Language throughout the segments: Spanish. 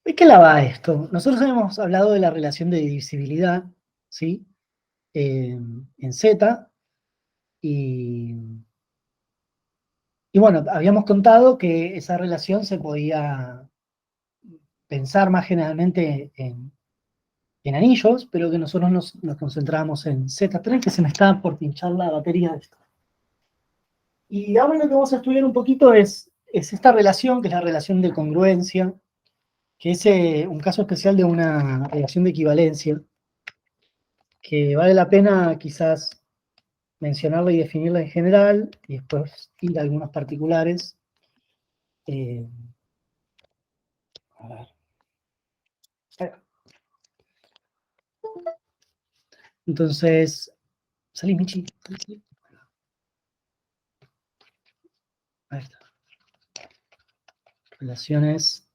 ¿De qué la va esto? Nosotros hemos hablado de la relación de divisibilidad, ¿sí? En Z, y, y bueno, habíamos contado que esa relación se podía pensar más generalmente en anillos, pero que nosotros nos concentramos en Z3, que se me está por pinchar la batería de esto. Y ahora lo que vamos a estudiar un poquito es esta relación, que es la relación de congruencia, que es un caso especial de una relación de equivalencia, que vale la pena quizás mencionarla y definirla en general, y después ir a algunos particulares. Eh, a ver. Entonces, salí, Michi. Ahí está. Relaciones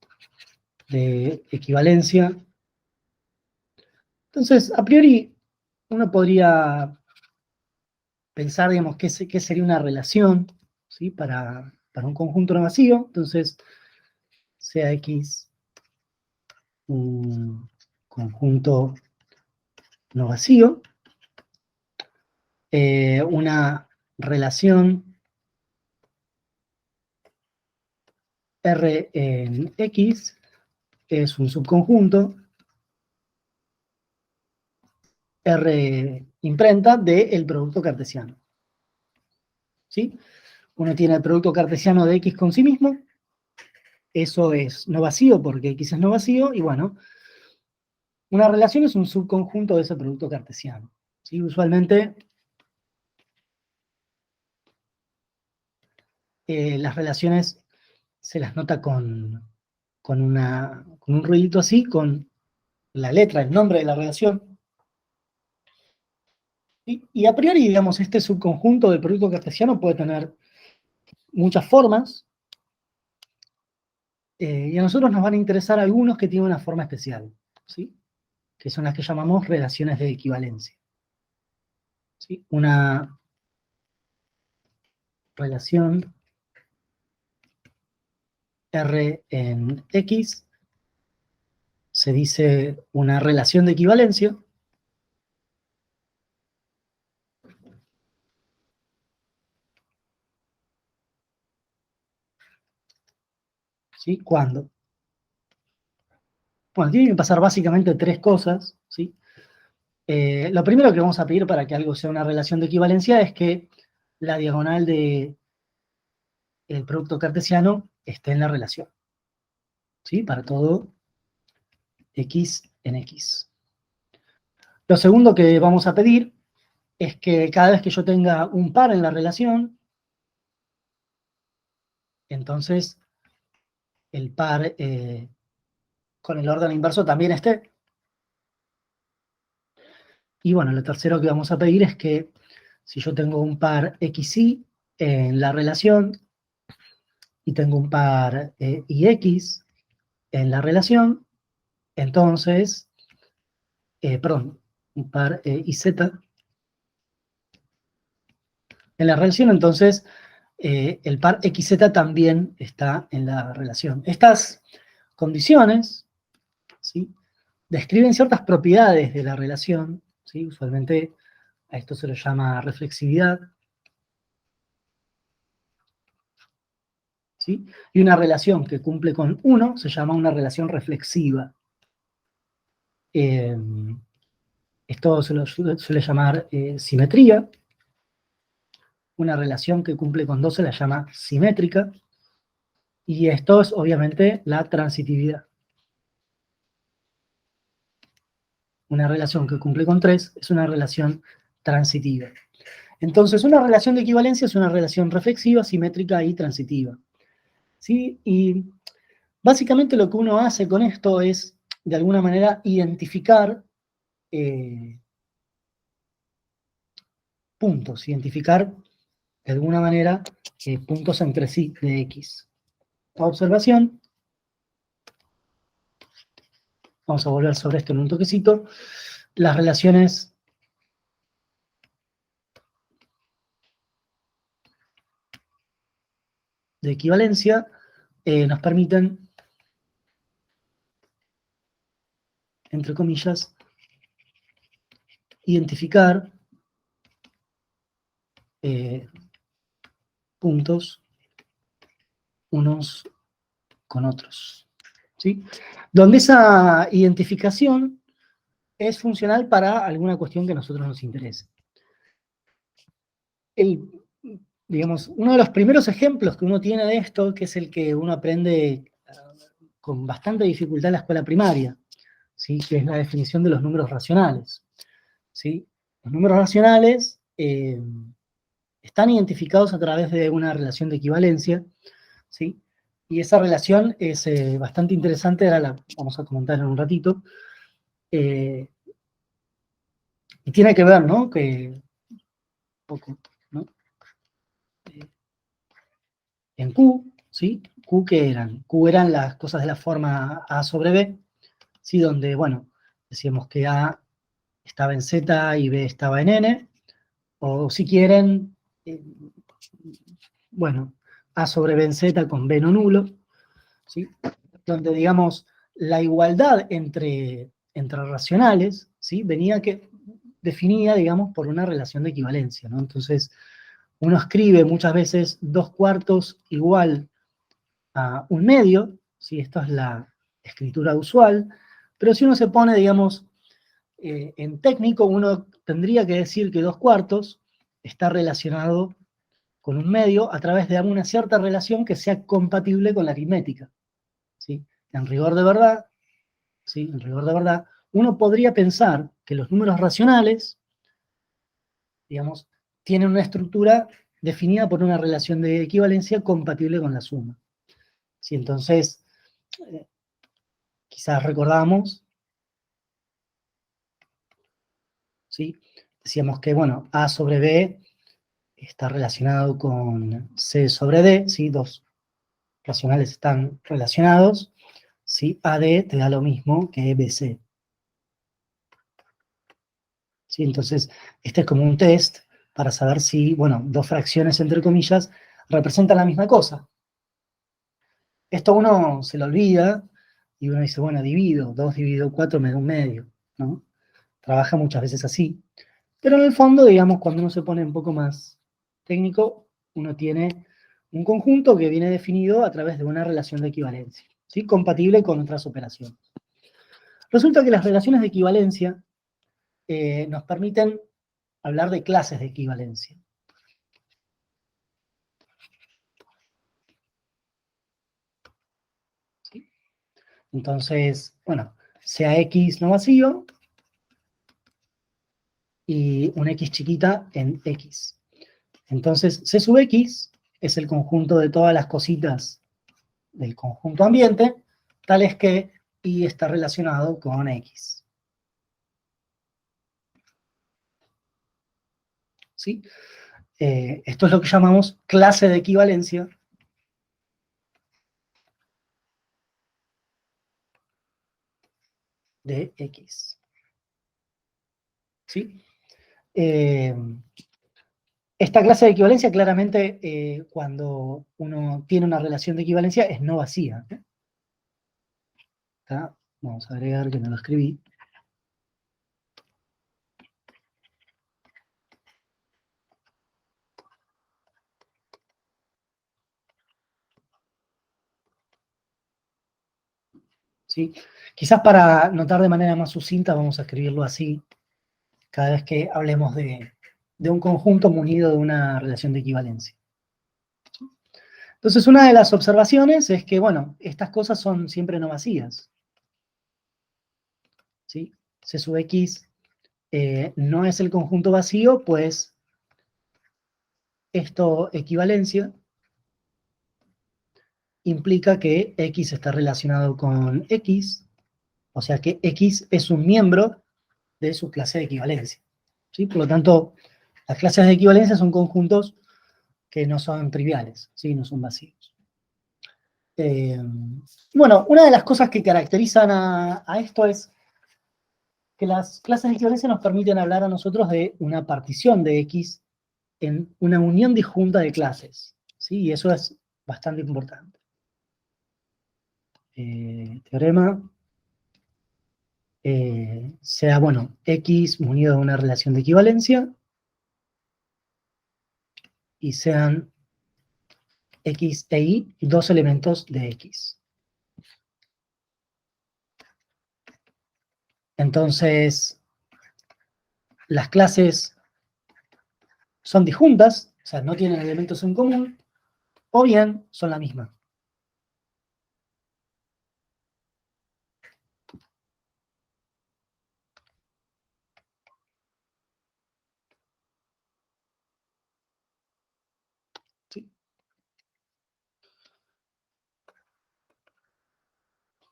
de equivalencia. Entonces, a priori, uno podría pensar, digamos, qué sería una relación, ¿sí? Para un conjunto no vacío. Entonces, sea X un conjunto no vacío, una relación R en X es un subconjunto R imprenta del producto cartesiano. ¿Sí? Uno tiene el producto cartesiano de X con sí mismo, eso es no vacío porque X es no vacío, y bueno, una relación es un subconjunto de ese producto cartesiano. ¿Sí? Usualmente las relaciones se las nota con un ruidito así, con la letra, el nombre de la relación. Y a priori, digamos, este subconjunto del producto cartesiano puede tener muchas formas, y a nosotros nos van a interesar algunos que tienen una forma especial, ¿sí? Que son las que llamamos relaciones de equivalencia. ¿Sí? Una relación R en X se dice una relación de equivalencia. ¿Sí? ¿Cuándo? Bueno, tienen que pasar básicamente tres cosas, ¿sí? Lo primero que vamos a pedir para que algo sea una relación de equivalencia es que la diagonal del producto cartesiano esté en la relación, ¿sí? Para todo X en X. Lo segundo que vamos a pedir es que cada vez que yo tenga un par en la relación, entonces el par con el orden inverso también esté. Y bueno, lo tercero que vamos a pedir es que si yo tengo un par XY en la relación y tengo un par IX en la relación, entonces, perdón, un par IZ en la relación, entonces el par XZ también está en la relación. Estas condiciones, ¿sí? Describen ciertas propiedades de la relación, ¿sí? Usualmente a esto se le llama reflexividad, ¿sí? Y una relación que cumple con 1 se llama una relación reflexiva. Eh, Esto se lo suele llamar simetría. Una relación que cumple con 2 se la llama simétrica. Y esto es obviamente la transitividad. Una relación que cumple con 3 es una relación transitiva. Entonces, una relación de equivalencia es una relación reflexiva, simétrica y transitiva. ¿Sí? Y básicamente lo que uno hace con esto es, de alguna manera, identificar puntos, identificar de alguna manera puntos entre sí de X. Observación, vamos a volver sobre esto en un toquecito, las relaciones de equivalencia nos permiten entre comillas, identificar puntos unos con otros, ¿sí? Donde esa identificación es funcional para alguna cuestión que a nosotros nos interese. Digamos, uno de los primeros ejemplos que uno tiene de esto, que es el que uno aprende con bastante dificultad en la escuela primaria, ¿sí? Que es la definición de los números racionales, ¿sí? Los números racionales están identificados a través de una relación de equivalencia, ¿sí? Y esa relación es bastante interesante, ahora la vamos a comentar en un ratito, y tiene que ver, ¿no? Que, poco, ¿no? En Q, ¿sí? Q, ¿qué eran? Q eran las cosas de la forma A sobre B, ¿sí? Donde, bueno, decíamos que A estaba en Z y B estaba en N, o si quieren, bueno, A sobre B en Z con B no nulo, ¿sí? Donde, digamos, la igualdad entre racionales, ¿sí? Venía definida, digamos, por una relación de equivalencia, ¿no? Entonces, uno escribe muchas veces 2/4 igual a 1/2, ¿sí? Esto es la escritura usual, pero si uno se pone, digamos, en técnico, uno tendría que decir que 2/4 está relacionado con 1/2 a través de alguna cierta relación que sea compatible con la aritmética, ¿sí? En rigor de verdad, ¿sí? En rigor de verdad, uno podría pensar que los números racionales, digamos, tienen una estructura definida por una relación de equivalencia compatible con la suma. ¿Sí? Entonces, eh, quizás recordamos, ¿sí? Decíamos que, bueno, A sobre B está relacionado con C sobre D, ¿sí? Dos racionales están relacionados, ¿sí? AD te da lo mismo que BC. ¿Sí? Entonces, este es como un test para saber si, bueno, dos fracciones, entre comillas, representan la misma cosa. Esto uno se lo olvida y uno dice, bueno, divido, 2 dividido 4 me da 1/2, ¿no? Trabaja muchas veces así. Pero en el fondo, digamos, cuando uno se pone un poco más técnico, uno tiene un conjunto que viene definido a través de una relación de equivalencia, ¿sí? Compatible con otras operaciones. Resulta que las relaciones de equivalencia nos permiten hablar de clases de equivalencia. ¿Sí? Entonces, bueno, sea X no vacío y un X chiquita en X. Entonces, C sub X es el conjunto de todas las cositas del conjunto ambiente, tales que Y está relacionado con X. ¿Sí? Esto es lo que llamamos clase de equivalencia de X. ¿Sí? Esta clase de equivalencia claramente cuando uno tiene una relación de equivalencia es no vacía. ¿Está? Vamos a agregar que no lo escribí. ¿Sí? Quizás para notar de manera más sucinta vamos a escribirlo así cada vez que hablemos de un conjunto munido de una relación de equivalencia. Entonces, una de las observaciones es que, bueno, estas cosas son siempre no vacías. ¿Sí? C sub X no es el conjunto vacío, pues esto equivalencia implica que X está relacionado con X, o sea que X es un miembro de su clase de equivalencia. ¿Sí? Por lo tanto, las clases de equivalencia son conjuntos que no son triviales, ¿sí? No son vacíos. Bueno, una de las cosas que caracterizan a esto es que las clases de equivalencia nos permiten hablar a nosotros de una partición de X en una unión disjunta de clases, ¿sí? Y eso es bastante importante. Teorema sea, bueno, X unido a una relación de equivalencia y sean X e Y dos elementos de X. Entonces, las clases son disjuntas, o sea, no tienen elementos en común, o bien son la misma. ¿Sí?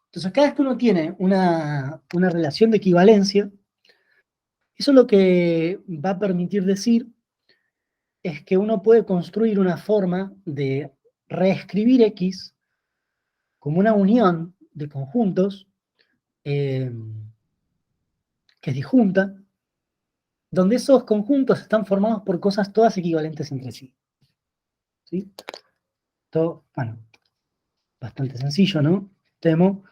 Entonces, cada vez que uno tiene una relación de equivalencia, eso lo que va a permitir decir es que uno puede construir una forma de reescribir X como una unión de conjuntos que es disjunta, donde esos conjuntos están formados por cosas todas equivalentes entre sí. ¿Sí? Todo, bueno, bastante sencillo, ¿no? Temo,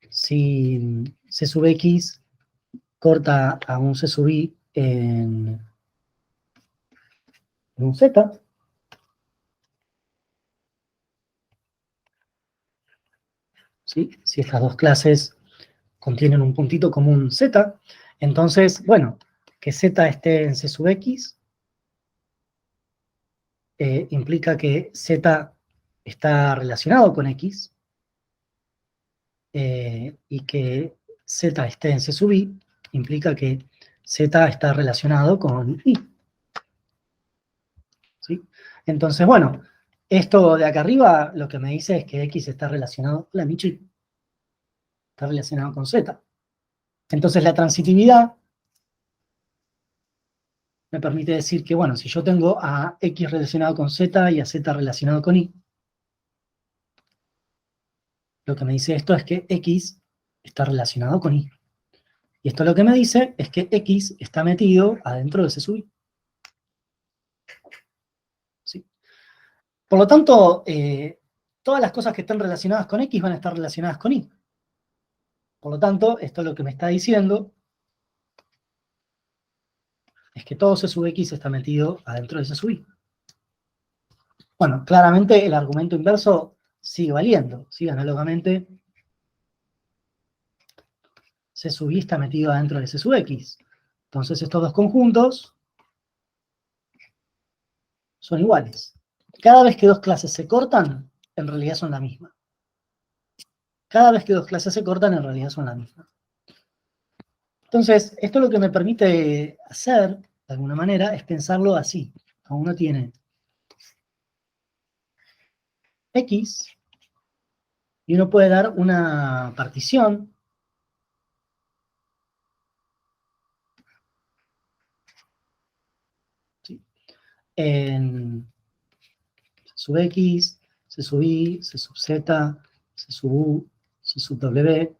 si C sub X corta a un C sub Y en un Z, ¿sí? Si estas dos clases contienen un puntito común Z, entonces, bueno, que Z esté en C sub X implica que Z está relacionado con X y que Z esté en C sub Y implica que Z está relacionado con Y. ¿Sí? Entonces, bueno, esto de acá arriba lo que me dice es que X está relacionado, hola Michi, está relacionado con Z. Entonces la transitividad me permite decir que, bueno, si yo tengo a X relacionado con Z y a Z relacionado con Y, lo que me dice esto es que X está relacionado con Y. Y esto lo que me dice es que X está metido adentro de ese sub Y. ¿Sí? Por lo tanto, todas las cosas que estén relacionadas con X van a estar relacionadas con Y. Por lo tanto, esto lo que me está diciendo es que todo C sub X está metido adentro de C sub Y. Bueno, claramente el argumento inverso sigue valiendo, sigue análogamente C sub Y está metido adentro de C sub X. Entonces estos dos conjuntos son iguales. Cada vez que dos clases se cortan, en realidad son la misma. Cada vez que dos clases se cortan, en realidad son la misma. Entonces, esto lo que me permite hacer, de alguna manera, es pensarlo así. Uno tiene X y uno puede dar una partición ¿sí? En C sub X, C sub Y, C sub Z, C sub U, C sub W,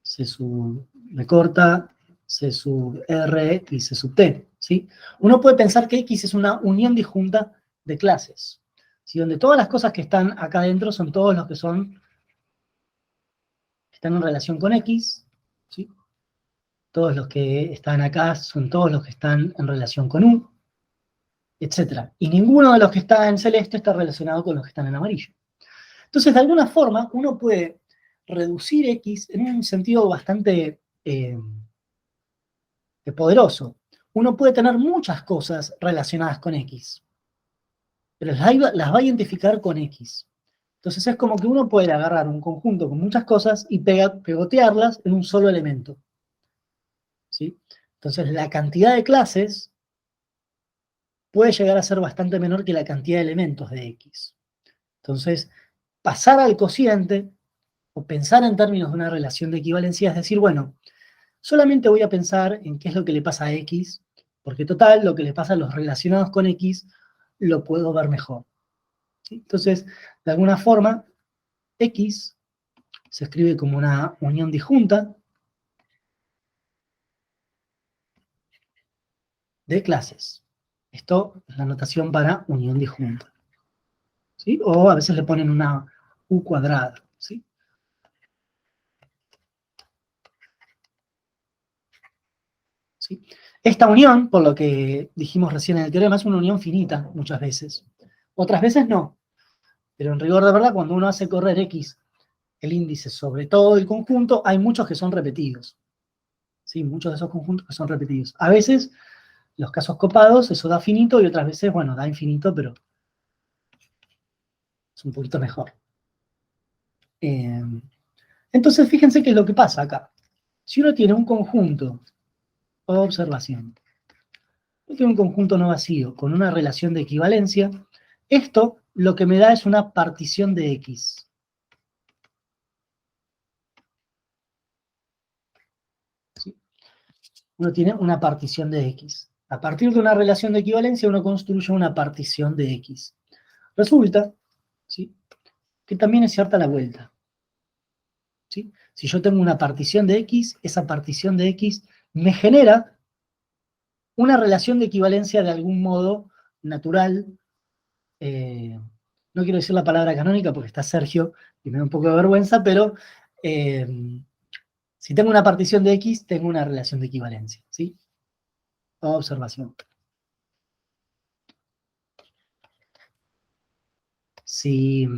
C sub B corta, C sub R y C sub T. ¿Sí? Uno puede pensar que X es una unión disjunta de clases, ¿sí? Donde todas las cosas que están acá adentro son todos los que están en relación con X, ¿sí? Todos los que están acá son todos los que están en relación con U, etc. Y ninguno de los que está en celeste está relacionado con los que están en amarillo. Entonces, de alguna forma, uno puede reducir X en un sentido bastante poderoso. Uno puede tener muchas cosas relacionadas con X, pero las va a identificar con X. Entonces es como que uno puede agarrar un conjunto con muchas cosas y pegotearlas en un solo elemento. ¿Sí? Entonces la cantidad de clases puede llegar a ser bastante menor que la cantidad de elementos de X. Entonces, pasar al cociente o pensar en términos de una relación de equivalencia es decir, bueno, solamente voy a pensar en qué es lo que le pasa a X, porque total, lo que le pasa a los relacionados con X lo puedo ver mejor. ¿Sí? Entonces, de alguna forma, X se escribe como una unión disjunta de clases. Esto es la notación para unión disjunta. ¿Sí? O a veces le ponen una U cuadrada. ¿Sí? ¿sí? Esta unión, por lo que dijimos recién en el teorema, es una unión finita muchas veces. Otras veces no. Pero en rigor de verdad, cuando uno hace correr X, el índice sobre todo el conjunto, hay muchos que son repetidos. ¿Sí? Muchos de esos conjuntos que son repetidos. A veces, los casos copados, eso da finito, y otras veces, bueno, da infinito, pero es un poquito mejor. Entonces, fíjense qué es lo que pasa acá. Si uno tiene un conjunto, observación, uno tiene un conjunto no vacío con una relación de equivalencia, esto lo que me da es una partición de X. ¿Sí? Uno tiene una partición de X. A partir de una relación de equivalencia, uno construye una partición de X. Resulta, ¿sí?, que también es cierta la vuelta. ¿Sí? Si yo tengo una partición de X, esa partición de X me genera una relación de equivalencia de algún modo natural. No quiero decir la palabra canónica porque está Sergio y me da un poco de vergüenza, pero si tengo una partición de X, tengo una relación de equivalencia. ¿Sí? Observación. Si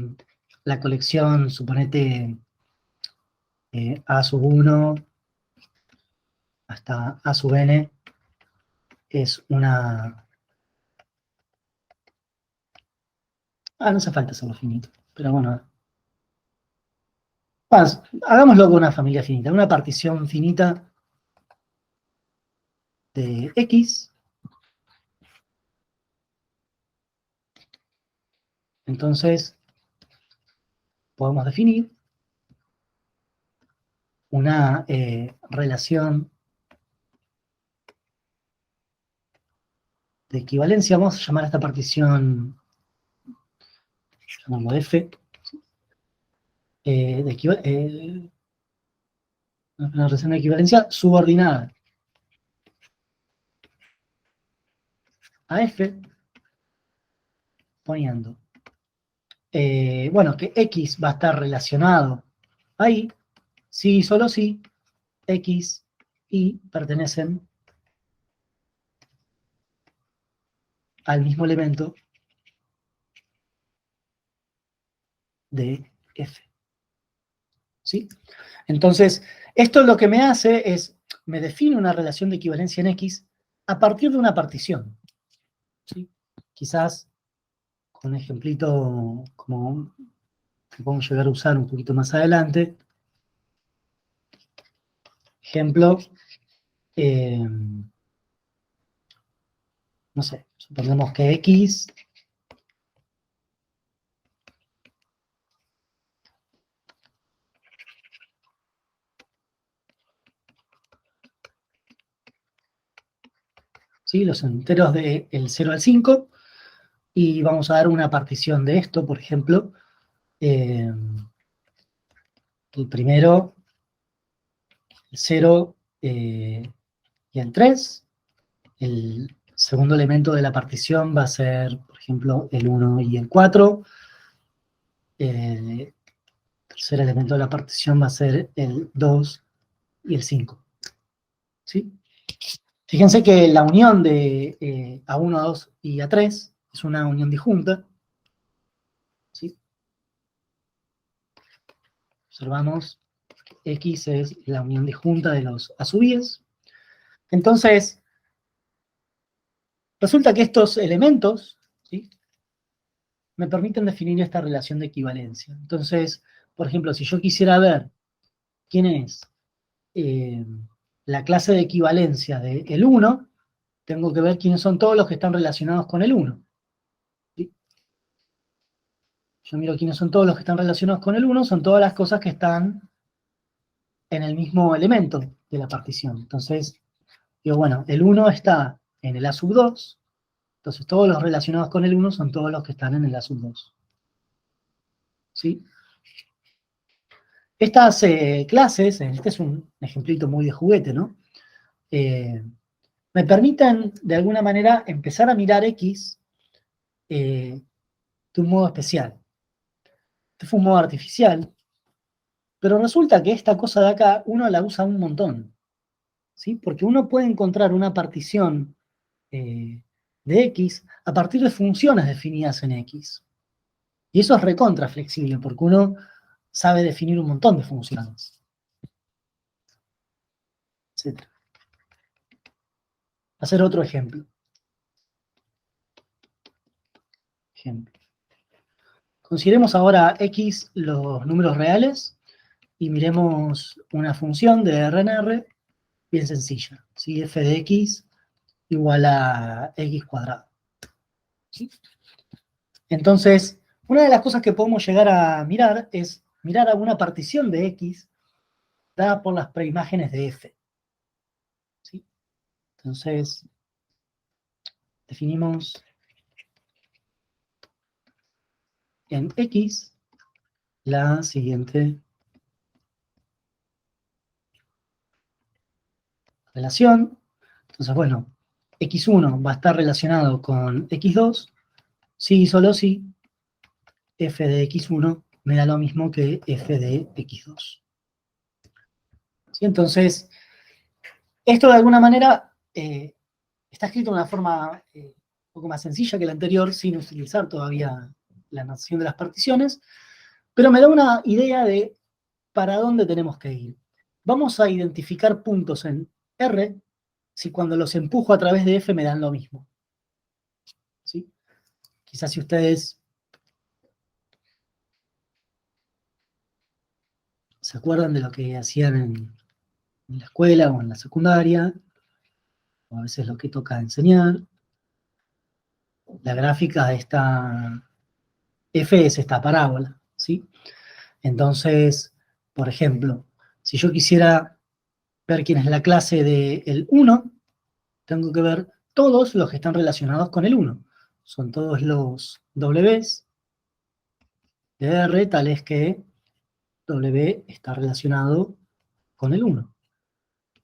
la colección, suponete, A sub 1 hasta A sub n, es una... no hace falta hacerlo finito, pero bueno. Hagámoslo con una familia finita, una partición finita de X. Entonces, podemos definir una relación de equivalencia. Vamos a llamar a esta partición, llamarlo F, una relación de equivalencia subordinada a F, poniendo, bueno, que X va a estar relacionado ahí, si y solo si X y pertenecen al mismo elemento de F. ¿Sí? Entonces, esto lo que me hace es, me define una relación de equivalencia en X a partir de una partición. ¿Sí? Quizás con un ejemplito como que podemos llegar a usar un poquito más adelante. Ejemplo, no sé, suponemos que X ¿sí? Los enteros del 0 al 5, y vamos a dar una partición de esto, por ejemplo, el primero, el 0 y el 3, el segundo elemento de la partición va a ser, por ejemplo, el 1 y el 4, el tercer elemento de la partición va a ser el 2 y el 5. ¿Sí? Fíjense que la unión de A1, A2 y A3 es una unión disjunta. ¿Sí? Observamos que X es la unión disjunta de los A sub i's. Entonces, resulta que estos elementos, ¿sí?, me permiten definir esta relación de equivalencia. Entonces, por ejemplo, si yo quisiera ver quién es la clase de equivalencia del 1, tengo que ver quiénes son todos los que están relacionados con el 1. ¿Sí? Yo miro quiénes son todos los que están relacionados con el 1, son todas las cosas que están en el mismo elemento de la partición. Entonces, digo, bueno, el 1 está en el A sub 2, entonces todos los relacionados con el 1 son todos los que están en el A sub 2. ¿Sí? Estas clases, este es un ejemplito muy de juguete, ¿no? Me permiten, de alguna manera, empezar a mirar X de un modo especial. Este fue un modo artificial, pero resulta que esta cosa de acá uno la usa un montón. ¿sí? Porque uno puede encontrar una partición de X a partir de funciones definidas en X. Y eso es recontra flexible, porque uno sabe definir un montón de funciones, etc. Hacer otro ejemplo. Consideremos ahora X los números reales y miremos una función de R en R bien sencilla. ¿Sí? F de X igual a X cuadrado. ¿Sí? Entonces, una de las cosas que podemos llegar a mirar es mirar a una partición de X dada por las preimágenes de F. ¿Sí? Entonces, definimos en X la siguiente relación. Entonces, bueno, X1 va a estar relacionado con X2 si y solo si F de X1 me da lo mismo que F de X2. ¿Sí? Entonces, esto de alguna manera está escrito de una forma un poco más sencilla que la anterior, sin utilizar todavía la notación de las particiones, pero me da una idea de para dónde tenemos que ir. Vamos a identificar puntos en R si cuando los empujo a través de F me dan lo mismo. ¿Sí? Quizás si ustedes se acuerdan de lo que hacían en la escuela o en la secundaria, o a veces lo que toca enseñar, la gráfica de esta F es esta parábola, ¿sí? Entonces, por ejemplo, si yo quisiera ver quién es la clase del 1, tengo que ver todos los que están relacionados con el 1. Son todos los Ws de R, tales que W está relacionado con el 1.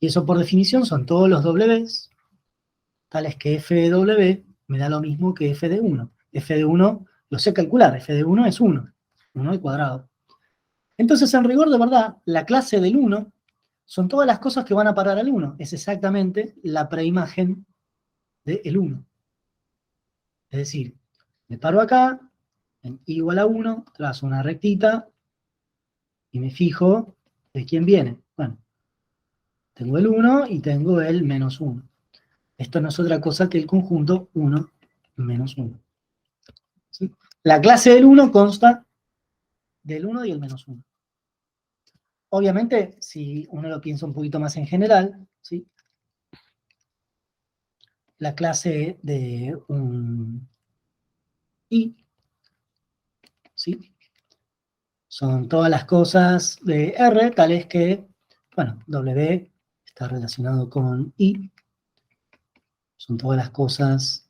Y eso por definición son todos los Ws, tales que f de W me da lo mismo que f de 1. F de 1 lo sé calcular, f de 1 es 1, 1 al cuadrado. Entonces, en rigor de verdad, la clase del 1 son todas las cosas que van a parar al 1. Es exactamente la preimagen del 1. Es decir, me paro acá, en i igual a 1, trazo una rectita y me fijo de quién viene. Bueno, tengo el 1 y tengo el menos 1. Esto no es otra cosa que el conjunto 1 menos 1. ¿Sí? La clase del 1 consta del 1 y el menos 1. Obviamente, si uno lo piensa un poquito más en general, ¿sí? La clase de un i, ¿sí? Son todas las cosas de R, tales que, bueno, W está relacionado con I, son todas las cosas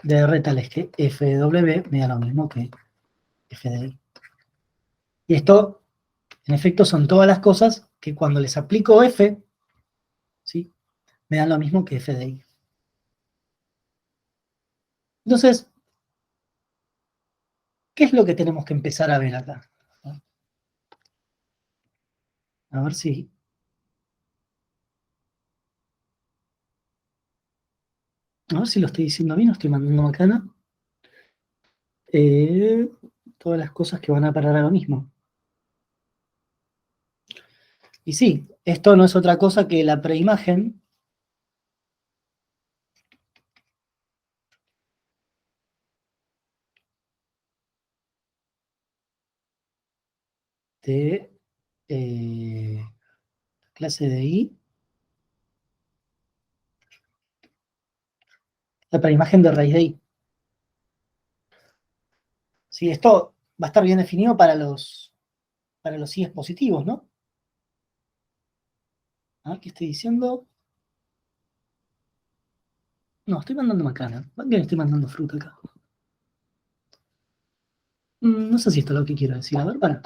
de R, tales que F de W me da lo mismo que F de I. Y esto, en efecto, son todas las cosas que cuando les aplico F, ¿sí? Me dan lo mismo que F de I. Entonces, ¿qué es lo que tenemos que empezar a ver acá? A ver si... A ver si lo estoy diciendo bien, o estoy mandando macana. Todas las cosas que van a parar a lo mismo. Y sí, esto no es otra cosa que la preimagen de clase de I, la preimagen de raíz de I. Sí, esto va a estar bien definido para los i's positivos, ¿no? A ver qué estoy diciendo. No, estoy mandando macana. Bien, estoy mandando fruta acá. No sé si esto es lo que quiero decir. A ver, para.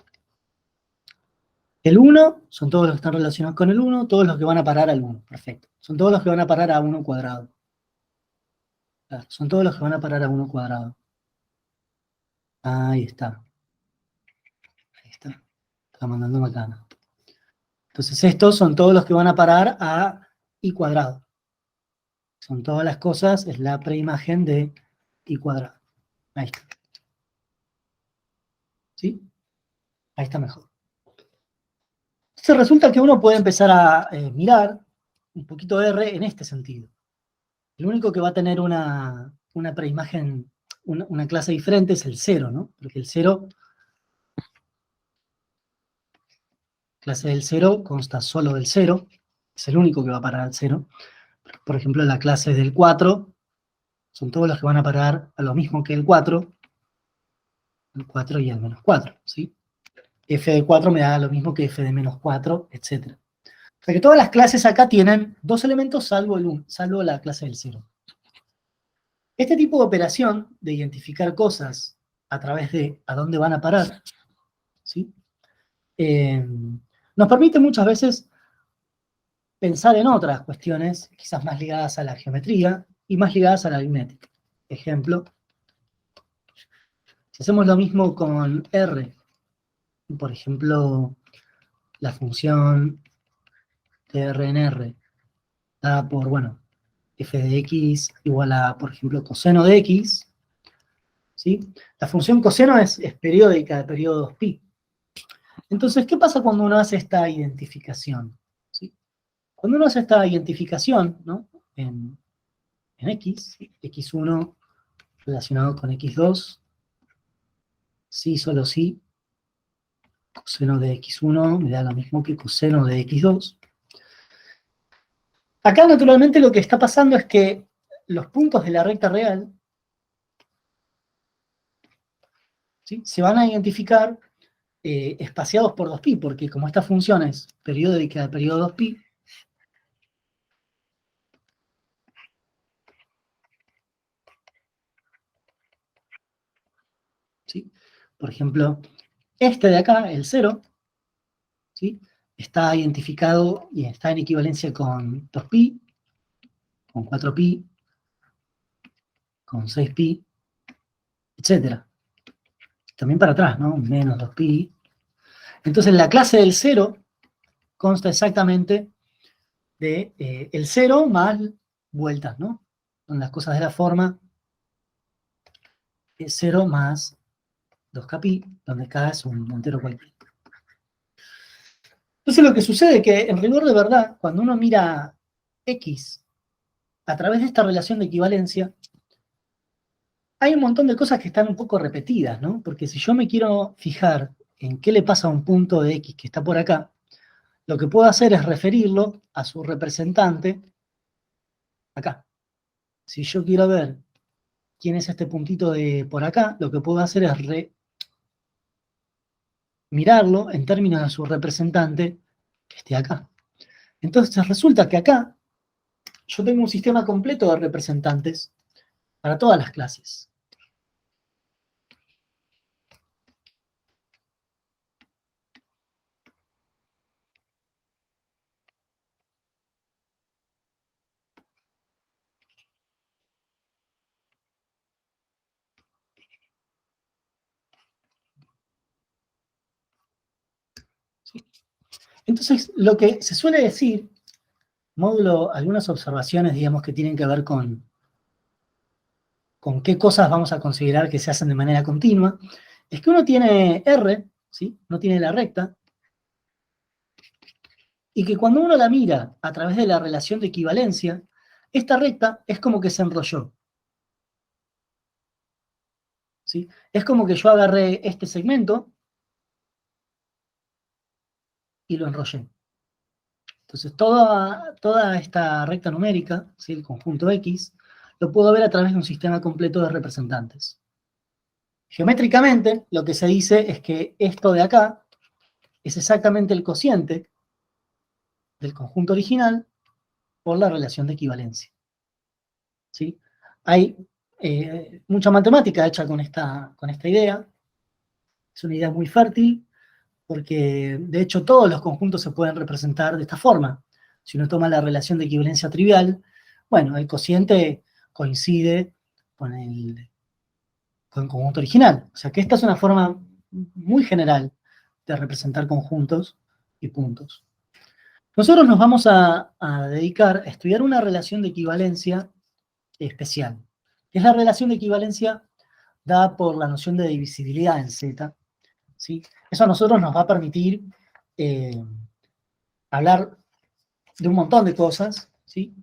El 1 son todos los que están relacionados con el 1, todos los que van a parar al 1. Perfecto. Son todos los que van a parar a 1 cuadrado. Claro, son todos los que van a parar a 1 cuadrado. Ahí está. Ahí está. Está mandando macana. Entonces estos son todos los que van a parar a I cuadrado. Son todas las cosas, es la preimagen de I cuadrado. Ahí está. ¿Sí? Ahí está mejor. Entonces resulta que uno puede empezar a mirar un poquito R en este sentido. El único que va a tener una preimagen, una clase diferente es el 0, ¿no? Porque el 0, clase del 0 consta solo del 0, es el único que va a parar al 0. Por ejemplo, la clase del 4 son todos los que van a parar a lo mismo que el 4 y el menos 4, ¿sí? F de 4 me da lo mismo que F de menos 4, etc. O sea que todas las clases acá tienen dos elementos salvo la clase del 0. Este tipo de operación de identificar cosas a través de a dónde van a parar, ¿sí? Nos permite muchas veces pensar en otras cuestiones, quizás más ligadas a la geometría y más ligadas a la aritmética. Ejemplo, si hacemos lo mismo con R, por ejemplo, la función de R en R, dada por, bueno, f de x igual a, por ejemplo, coseno de x, ¿sí? La función coseno es periódica de periodos pi. Entonces, ¿qué pasa cuando uno hace esta identificación? ¿Sí? Cuando uno hace esta identificación, ¿no? En x, x1 relacionado con x2, sí, solo sí, coseno de x1 me da lo mismo que coseno de x2. Acá, naturalmente, lo que está pasando es que los puntos de la recta real, ¿sí?, se van a identificar espaciados por 2pi, porque como esta función es periódica de periodo 2pi, ¿sí? Por ejemplo, este de acá, el 0, ¿sí?, está identificado y está en equivalencia con 2pi, con 4pi, con 6pi, etc. También para atrás, ¿no? Menos 2pi. Entonces la clase del 0 consta exactamente de el 0 más vueltas, ¿no? Son las cosas de la forma 0 más 2kpi, donde k es un entero cualquiera. Entonces lo que sucede es que en rigor de verdad, cuando uno mira x a través de esta relación de equivalencia, hay un montón de cosas que están un poco repetidas, ¿no? Porque si yo me quiero fijar en qué le pasa a un punto de x que está por acá, lo que puedo hacer es referirlo a su representante acá. Si yo quiero ver quién es este puntito de por acá, lo que puedo hacer es mirarlo en términos de su representante que esté acá. Entonces resulta que acá yo tengo un sistema completo de representantes para todas las clases. ¿Sí? Entonces, lo que se suele decir, módulo, algunas observaciones, digamos, que tienen que ver con qué cosas vamos a considerar que se hacen de manera continua, es que uno tiene R, ¿sí?, no tiene la recta, y que cuando uno la mira a través de la relación de equivalencia, esta recta es como que se enrolló. ¿Sí? Es como que yo agarré este segmento y lo enrollé. Entonces, toda esta recta numérica, ¿sí?, el conjunto X, lo puedo ver a través de un sistema completo de representantes. Geométricamente, lo que se dice es que esto de acá es exactamente el cociente del conjunto original por la relación de equivalencia. ¿Sí? Hay mucha matemática hecha con esta idea. Es una idea muy fértil, porque de hecho todos los conjuntos se pueden representar de esta forma. Si uno toma la relación de equivalencia trivial, bueno, el cociente coincide con el conjunto original. O sea que esta es una forma muy general de representar conjuntos y puntos. Nosotros nos vamos a dedicar a estudiar una relación de equivalencia especial. Es la relación de equivalencia dada por la noción de divisibilidad en Z. ¿Sí? Eso a nosotros nos va a permitir hablar de un montón de cosas, ¿sí?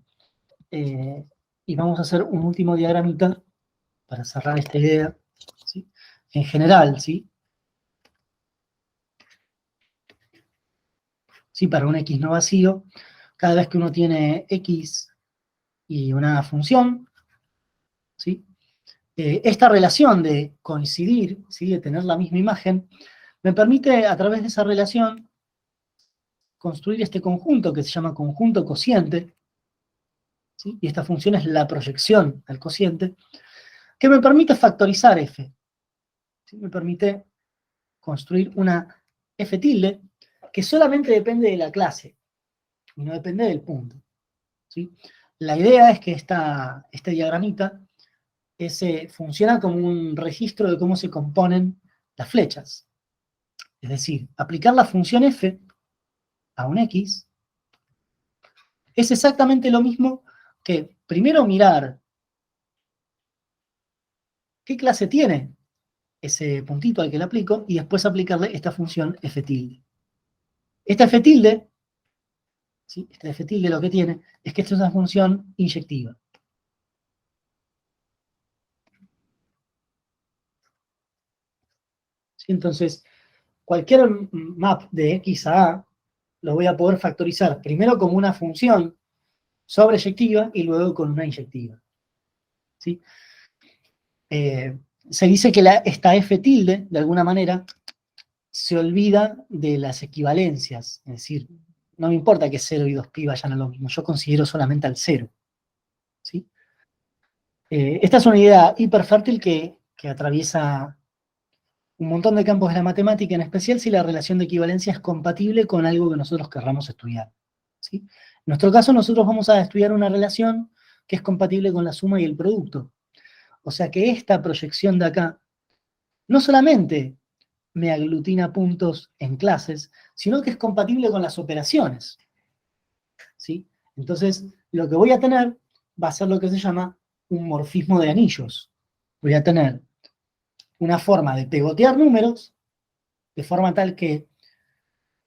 Y vamos a hacer un último diagramita para cerrar esta idea, ¿sí? En general, ¿sí? ¿Sí? Para un X no vacío, cada vez que uno tiene X y una función, ¿sí? Esta relación de coincidir, ¿sí? De tener la misma imagen, me permite a través de esa relación construir este conjunto que se llama conjunto cociente, ¿sí? Y esta función es la proyección al cociente, que me permite factorizar f. ¿Sí? Me permite construir una f tilde que solamente depende de la clase y no depende del punto. ¿Sí? La idea es que este diagramita funciona como un registro de cómo se componen las flechas. Es decir, aplicar la función f a un x es exactamente lo mismo que primero mirar qué clase tiene ese puntito al que le aplico y después aplicarle esta función f tilde. Esta f tilde, ¿sí? Esta f tilde lo que tiene es que esta es una función inyectiva. ¿Sí? Entonces, cualquier map de x a a lo voy a poder factorizar primero como una función sobreyectiva y luego con una inyectiva. ¿Sí? Se dice que esta f tilde, de alguna manera, se olvida de las equivalencias. Es decir, no me importa que 0 y 2pi vayan a lo mismo, yo considero solamente al 0. ¿Sí? Esta es una idea hiperfértil que atraviesa un montón de campos de la matemática, en especial si la relación de equivalencia es compatible con algo que nosotros querramos estudiar. ¿Sí? En nuestro caso, nosotros vamos a estudiar una relación que es compatible con la suma y el producto. O sea que esta proyección de acá no solamente me aglutina puntos en clases, sino que es compatible con las operaciones. ¿Sí? Entonces, lo que voy a tener va a ser lo que se llama un morfismo de anillos. Voy a tener una forma de pegotear números, de forma tal que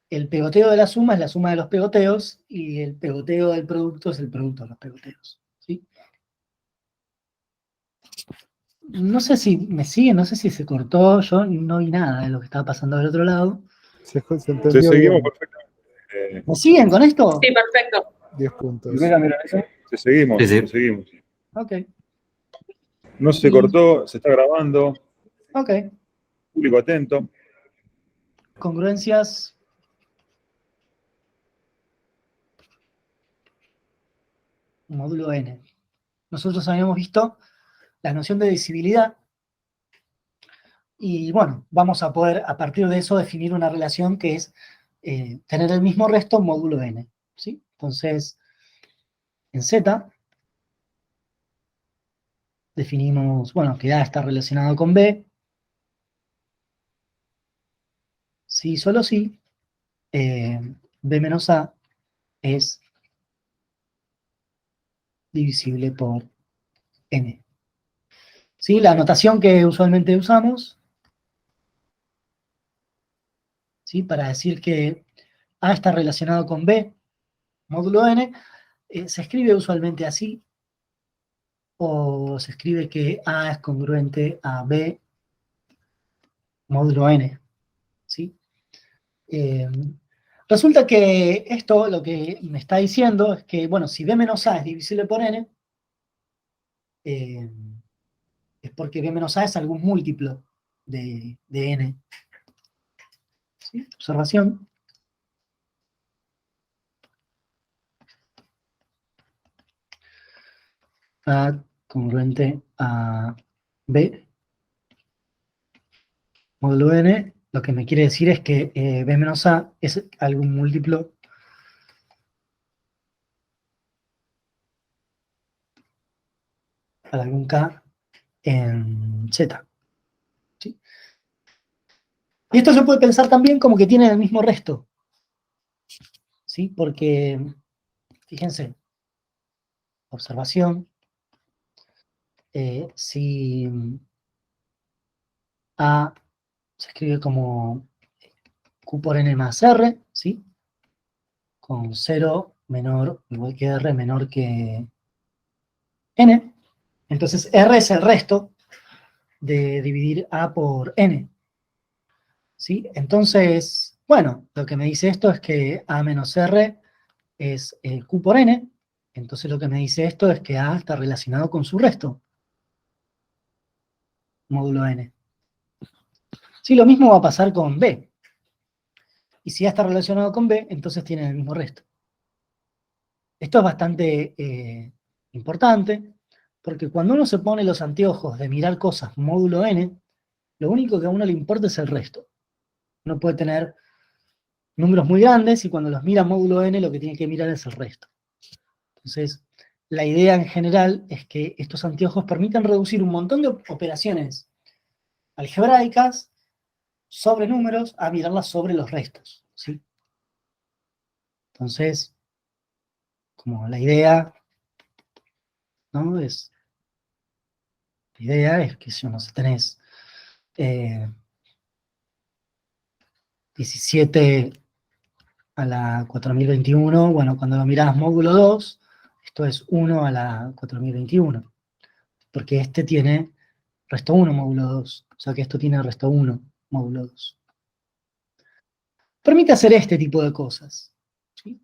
el pegoteo de la suma es la suma de los pegoteos y el pegoteo del producto es el producto de los pegoteos. ¿Sí? No sé si me sigue, no sé si se cortó, yo no vi nada de lo que estaba pasando del otro lado. Se Te entendió seguimos bien. perfectamente. ¿Me siguen con esto? Sí, perfecto. 10 puntos. Mira eso. Te seguimos, Sí, sí. te seguimos. Ok, No se cortó, se está grabando. ok. Público atento. Congruencias. Módulo n. Nosotros habíamos visto la noción de divisibilidad y bueno, vamos a poder a partir de eso definir una relación que es tener el mismo resto módulo n. ¿Sí? Entonces, en Z definimos, bueno, que A está relacionado con B, si solo si, B menos A es divisible por n. ¿Sí? La notación que usualmente usamos, ¿sí? Para decir que A está relacionado con B, módulo n, se escribe usualmente así, o se escribe que A es congruente a B, módulo n. ¿Sí? Resulta que esto lo que me está diciendo es que, bueno, si B menos A es divisible por n, es porque B menos A es algún múltiplo de n. ¿Sí? Observación. A congruente a B, módulo n, lo que me quiere decir es que B menos A es algún múltiplo para algún K en Z. ¿Sí? Y esto se puede pensar también como que tienen el mismo resto. ¿sí? Porque, fíjense, observación, si A se escribe como Q por N más R, ¿sí? Con 0 menor, igual que R, menor que N. Entonces R es el resto de dividir A por N, ¿sí? Entonces, bueno, lo que me dice esto es que A menos R es Q por N. Entonces lo que me dice esto es que A está relacionado con su resto, módulo N. Sí, lo mismo va a pasar con B. Y si A está relacionado con B, entonces tienen el mismo resto. Esto es bastante importante, porque cuando uno se pone los anteojos de mirar cosas módulo n, lo único que a uno le importa es el resto. Uno puede tener números muy grandes y cuando los mira módulo n lo que tiene que mirar es el resto. Entonces, la idea en general es que estos anteojos permitan reducir un montón de operaciones algebraicas sobre números a mirarlas sobre los restos, ¿sí? Entonces, como la idea, ¿no? La idea es que si uno se tenés 17 a la 4021, bueno, cuando lo mirás módulo 2, esto es 1 a la 4021, porque este tiene resto 1 módulo 2, o sea que esto tiene resto 1 módulo 2. Permite hacer este tipo de cosas, ¿sí?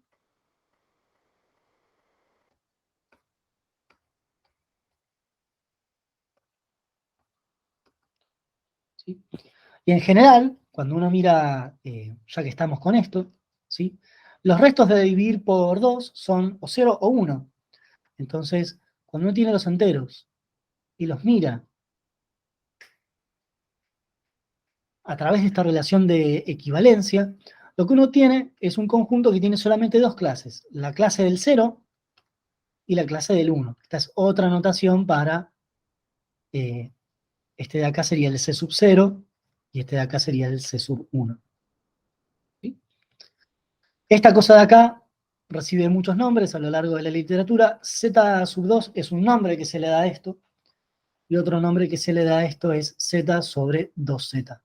¿Sí? Y en general, cuando uno mira, ya que estamos con esto, ¿sí? Los restos de dividir por 2 son o 0 o 1. Entonces, cuando uno tiene los enteros y los mira a través de esta relación de equivalencia, lo que uno tiene es un conjunto que tiene solamente dos clases, la clase del 0 y la clase del 1. Esta es otra notación para, este de acá sería el C sub 0 y este de acá sería el C sub 1. ¿Sí? Esta cosa de acá recibe muchos nombres a lo largo de la literatura. Z sub 2 es un nombre que se le da a esto, y otro nombre que se le da a esto es Z sobre 2Z.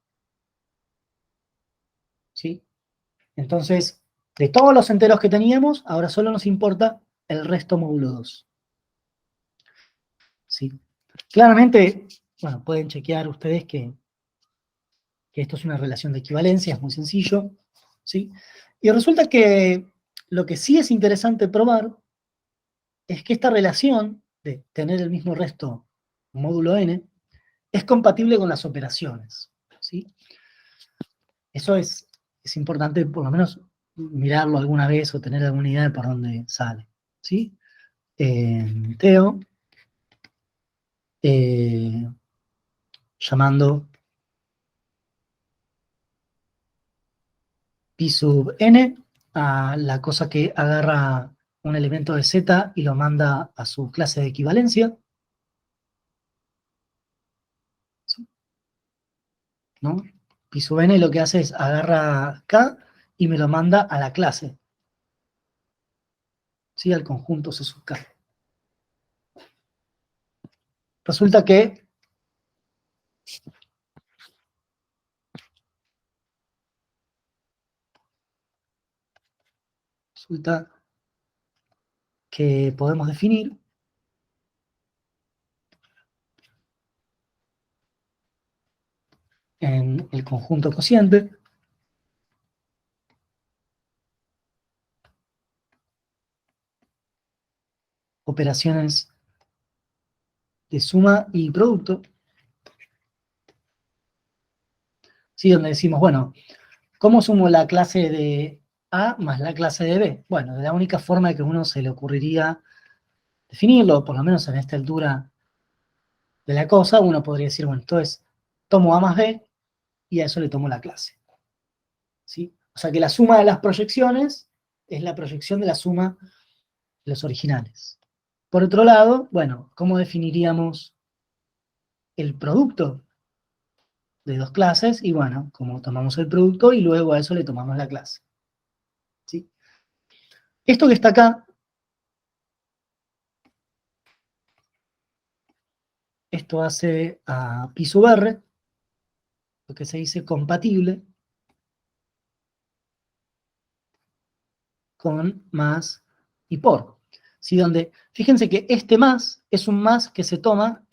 ¿Sí? Entonces, de todos los enteros que teníamos, ahora solo nos importa el resto módulo 2. ¿Sí? Claramente, bueno, pueden chequear ustedes que esto es una relación de equivalencia, es muy sencillo. ¿Sí? Y resulta que lo que sí es interesante probar es que esta relación de tener el mismo resto módulo n es compatible con las operaciones. ¿Sí? Eso es importante por lo menos mirarlo alguna vez o tener alguna idea de por dónde sale. ¿Sí? Teo, llamando pi sub n a la cosa que agarra un elemento de z y lo manda a su clase de equivalencia. ¿Sí? ¿No? Pi sub n lo que hace es agarra k y me lo manda a la clase. ¿Sí? Al conjunto C sub k. Resulta que podemos definir en el conjunto cociente operaciones de suma y producto, ¿sí? Donde decimos, bueno, ¿cómo sumo la clase de A más la clase de B? Bueno, de la única forma que a uno se le ocurriría definirlo, por lo menos en esta altura de la cosa, uno podría decir, bueno, entonces tomo A más B y a eso le tomo la clase. ¿Sí? O sea que la suma de las proyecciones es la proyección de la suma de los originales. Por otro lado, bueno, ¿cómo definiríamos el producto de dos clases? Y bueno, como tomamos el producto y luego a eso le tomamos la clase. ¿Sí? Esto que está acá, esto hace a pi sub r, lo que se dice compatible con más y por. ¿Sí? Donde, fíjense que este más es un más que se toma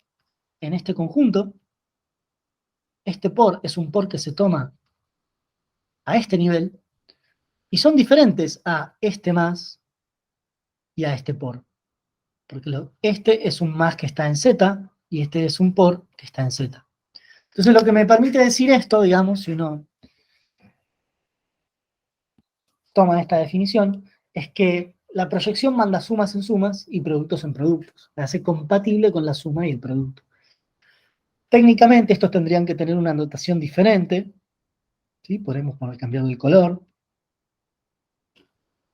en este conjunto, este por es un por que se toma a este nivel, y son diferentes a este más y a este por. Porque este es un más que está en Z, y este es un por que está en Z. Entonces lo que me permite decir esto, digamos, si uno toma esta definición, es que la proyección manda sumas en sumas y productos en productos. La hace compatible con la suma y el producto. Técnicamente estos tendrían que tener una notación diferente, ¿sí? Podemos cambiar el color,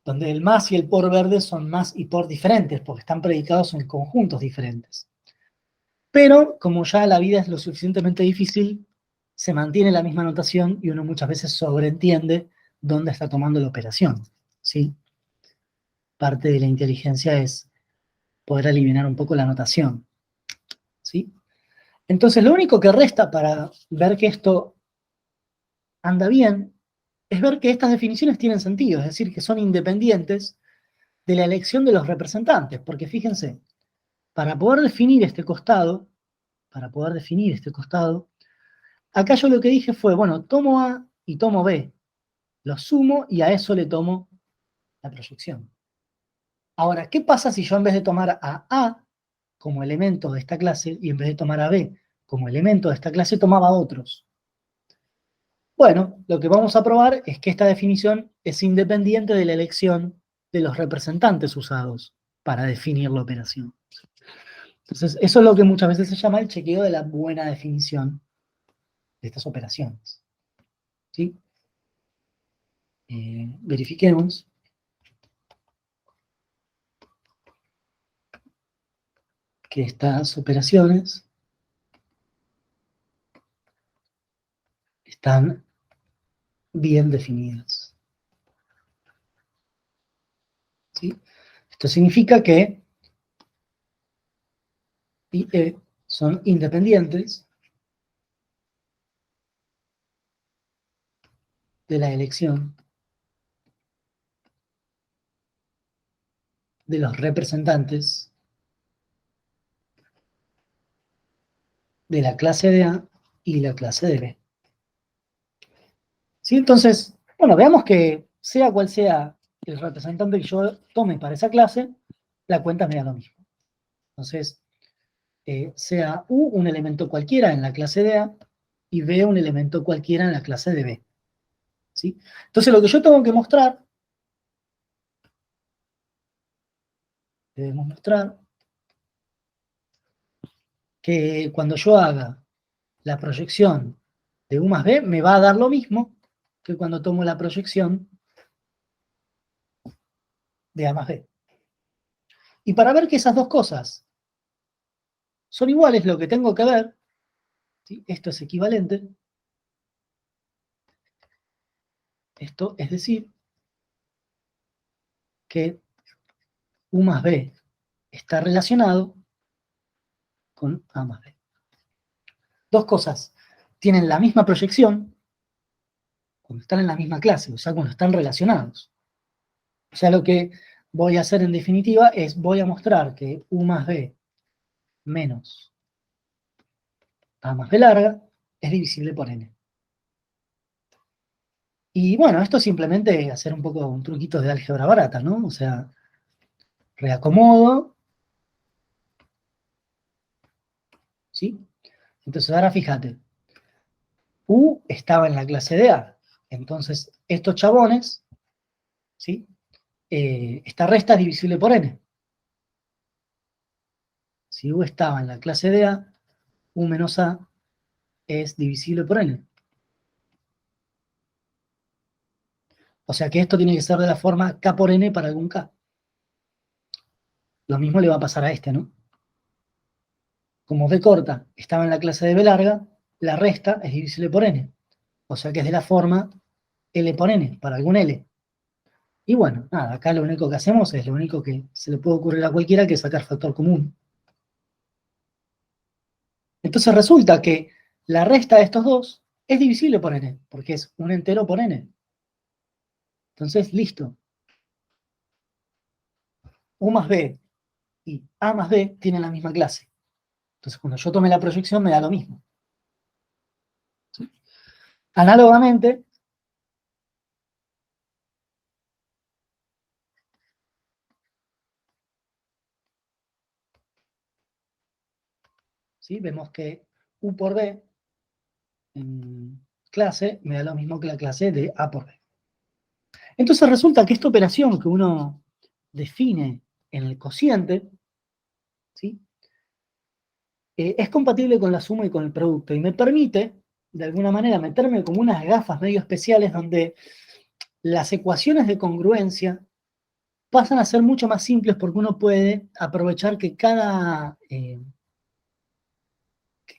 donde el más y el por verde son más y por diferentes, porque están predicados en conjuntos diferentes. Pero, como ya la vida es lo suficientemente difícil, se mantiene la misma notación y uno muchas veces sobreentiende dónde está tomando la operación, ¿sí? Parte de la inteligencia es poder eliminar un poco la notación, ¿sí? Entonces, lo único que resta para ver que esto anda bien es ver que estas definiciones tienen sentido, es decir, que son independientes de la elección de los representantes, porque fíjense, para poder definir este costado, acá yo lo que dije fue, bueno, tomo A y tomo B, lo sumo y a eso le tomo la proyección. Ahora, ¿qué pasa si yo en vez de tomar a A como elemento de esta clase y en vez de tomar a B como elemento de esta clase tomaba a otros? Bueno, lo que vamos a probar es que esta definición es independiente de la elección de los representantes usados para definir la operación. Entonces, eso es lo que muchas veces se llama el chequeo de la buena definición de estas operaciones. ¿Sí? Verifiquemos que estas operaciones están bien definidas. ¿Sí? Esto significa que I y E son independientes de la elección de los representantes de la clase de A y la clase de B. ¿Sí? Entonces, bueno, veamos que sea cual sea el representante que yo tome para esa clase, la cuenta me da lo mismo. Entonces, sea U un elemento cualquiera en la clase de A y B un elemento cualquiera en la clase de B. ¿Sí? Entonces, lo que yo tengo que mostrar, debemos mostrar que cuando yo haga la proyección de U más B, me va a dar lo mismo que cuando tomo la proyección de A más B. Y para ver que esas dos cosas son iguales, lo que tengo que ver, ¿sí? Esto es equivalente, esto es decir, que U más B está relacionado con A más B. Dos cosas tienen la misma proyección cuando están en la misma clase, o sea, cuando están relacionados. O sea, lo que voy a hacer en definitiva es, voy a mostrar que U más B menos A más B larga es divisible por N. Y bueno, esto es simplemente hacer un poco un truquito de álgebra barata, ¿no? O sea, reacomodo, ¿sí? Entonces ahora fíjate, U estaba en la clase de A, entonces estos chabones, ¿sí? Esta resta es divisible por N. Si U estaba en la clase de A, U menos A es divisible por N. O sea que esto tiene que ser de la forma K por N para algún K. Lo mismo le va a pasar a este, ¿no? Como B corta estaba en la clase de B larga, la resta es divisible por N. O sea que es de la forma L por N, para algún L. Y bueno, nada, acá lo único que hacemos es lo único que se le puede ocurrir a cualquiera, que es sacar factor común. Entonces resulta que la resta de estos dos es divisible por n, porque es un entero por n. Entonces, listo. U más b y a más b tienen la misma clase. Entonces, cuando yo tome la proyección me da lo mismo. ¿Sí? Análogamente, ¿sí? Vemos que u por b en clase me da lo mismo que la clase de a por b. Entonces resulta que esta operación que uno define en el cociente, ¿sí? Es compatible con la suma y con el producto, y me permite, de alguna manera, meterme como unas gafas medio especiales donde las ecuaciones de congruencia pasan a ser mucho más simples porque uno puede aprovechar que cada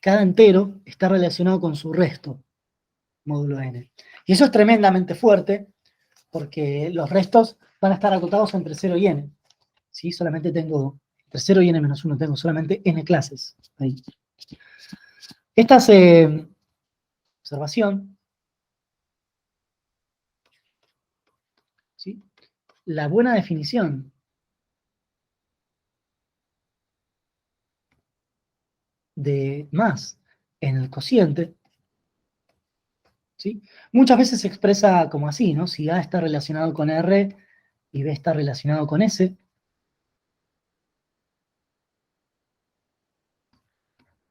entero está relacionado con su resto, módulo n. Y eso es tremendamente fuerte porque los restos van a estar acotados entre 0 y n. ¿Sí? Solamente tengo entre 0 y n menos 1, tengo solamente n clases. Ahí. Esta observación, ¿sí? La buena definición de más en el cociente, ¿sí? Muchas veces se expresa como así, ¿no? Si A está relacionado con R y B está relacionado con S,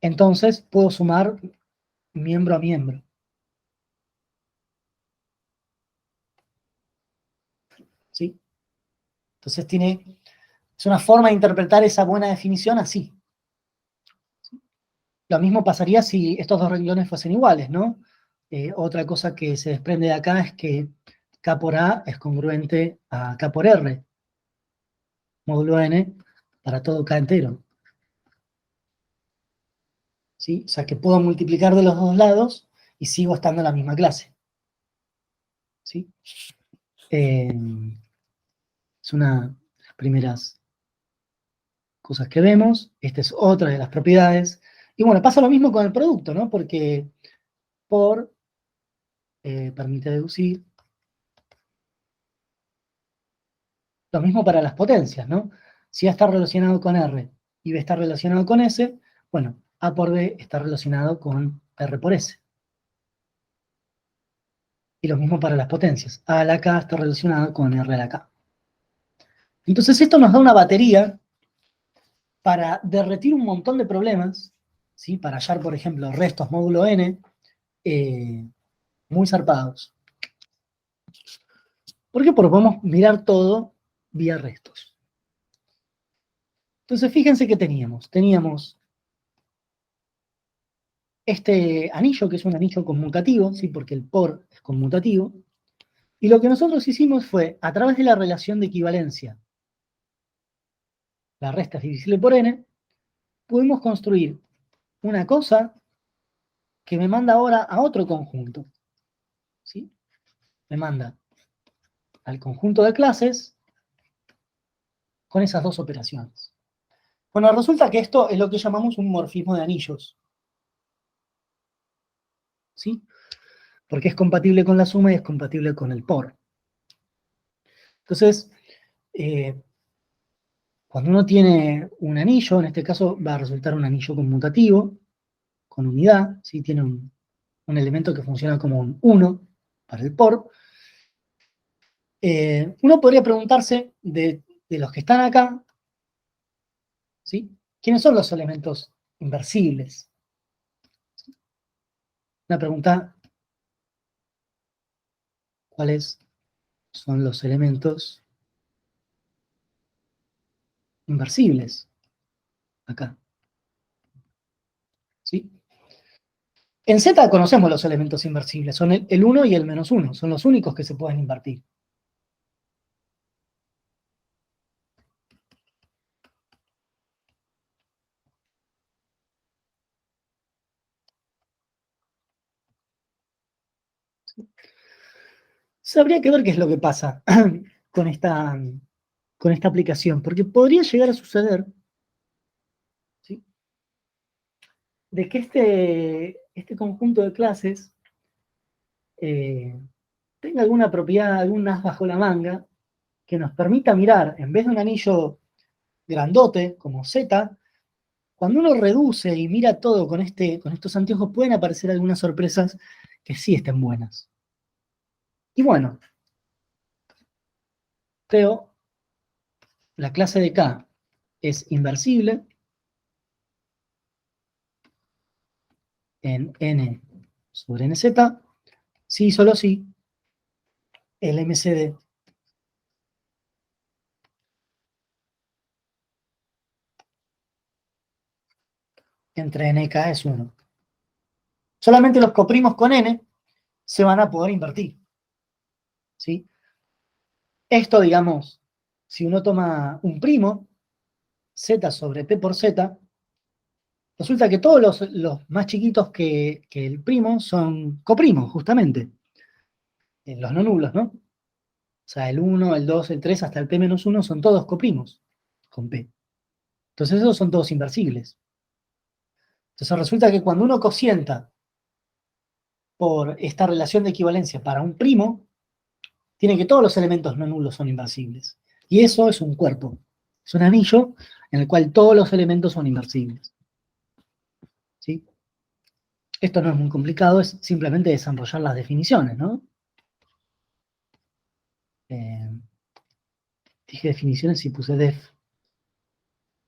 entonces puedo sumar miembro a miembro. ¿Sí? Entonces es una forma de interpretar esa buena definición así. Lo mismo pasaría si estos dos renglones fuesen iguales, ¿no? Otra cosa que se desprende de acá es que K por A es congruente a K por R, módulo n, para todo K entero. ¿Sí? O sea que puedo multiplicar de los dos lados y sigo estando en la misma clase. ¿Sí? Es una de las primeras cosas que vemos. Esta es otra de las propiedades. Y bueno, pasa lo mismo con el producto, ¿no? Porque por permite deducir. Lo mismo para las potencias, ¿no? Si A está relacionado con R y B está relacionado con S, bueno, A por B está relacionado con R por S. Y lo mismo para las potencias. A a la K está relacionado con R a la K. Entonces esto nos da una batería para derretir un montón de problemas, ¿sí? Para hallar, por ejemplo, restos módulo n, muy zarpados. ¿Por qué? Porque podemos mirar todo vía restos. Entonces fíjense que teníamos. Teníamos este anillo, que es un anillo conmutativo, ¿sí? Porque el por es conmutativo. Y lo que nosotros hicimos fue, a través de la relación de equivalencia, la resta es divisible por n, pudimos construir una cosa que me manda ahora a otro conjunto. ¿Sí? Me manda al conjunto de clases con esas dos operaciones. Bueno, resulta que esto es lo que llamamos un morfismo de anillos. ¿Sí? Porque es compatible con la suma y es compatible con el por. Entonces, cuando uno tiene un anillo, en este caso va a resultar un anillo conmutativo, con unidad, ¿sí? Tiene un elemento que funciona como un 1 para el por. Uno podría preguntarse de los que están acá, ¿sí? ¿Quiénes son los elementos inversibles? Una pregunta, ¿cuáles son los elementos inversibles acá? ¿Sí? En Z conocemos los elementos inversibles, son el 1 y el menos 1, son los únicos que se pueden invertir. Habría que ver qué es lo que pasa. con esta aplicación, porque podría llegar a suceder, ¿sí?, de que este conjunto de clases tenga alguna propiedad, algún as bajo la manga, que nos permita mirar, en vez de un anillo grandote como Z, cuando uno reduce y mira todo con estos anteojos, pueden aparecer algunas sorpresas que sí estén buenas. Y bueno, creo la clase de K es inversible en N sobre NZ, sí, solo sí, el MCD entre N y K es 1. Solamente los coprimos con N se van a poder invertir, ¿sí? Esto, digamos, si uno toma un primo, Z sobre P por Z, resulta que todos los más chiquitos que el primo son coprimos, justamente. Los no nulos, ¿no? O sea, el 1, el 2, el 3, hasta el P-1 son todos coprimos con P. Entonces esos son todos inversibles. Entonces resulta que cuando uno cocienta por esta relación de equivalencia para un primo, tiene que todos los elementos no nulos son inversibles. Y eso es un cuerpo. Es un anillo en el cual todos los elementos son inversibles. ¿Sí? Esto no es muy complicado, es simplemente desarrollar las definiciones, ¿no? Dije definiciones y puse def.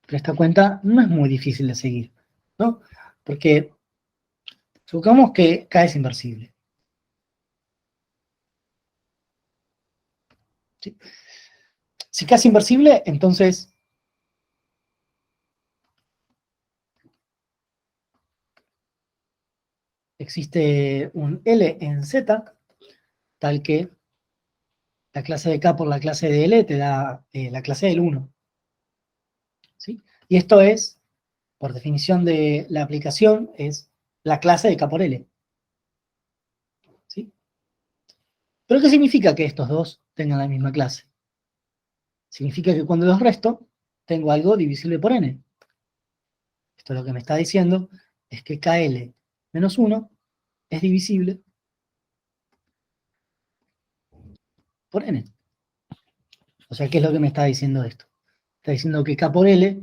Pero esta cuenta no es muy difícil de seguir, ¿no? Porque supongamos que K es inversible. ¿Sí? Si K es inversible, entonces existe un L en Z, tal que la clase de K por la clase de L te da la clase del 1. ¿Sí? Y esto es, por definición de la aplicación, es la clase de K por L. ¿Sí? ¿Pero qué significa que estos dos tengan la misma clase? Significa que cuando los resto, tengo algo divisible por n. Esto lo que me está diciendo es que KL menos 1 es divisible por n. O sea, ¿qué es lo que me está diciendo esto? Está diciendo que K por L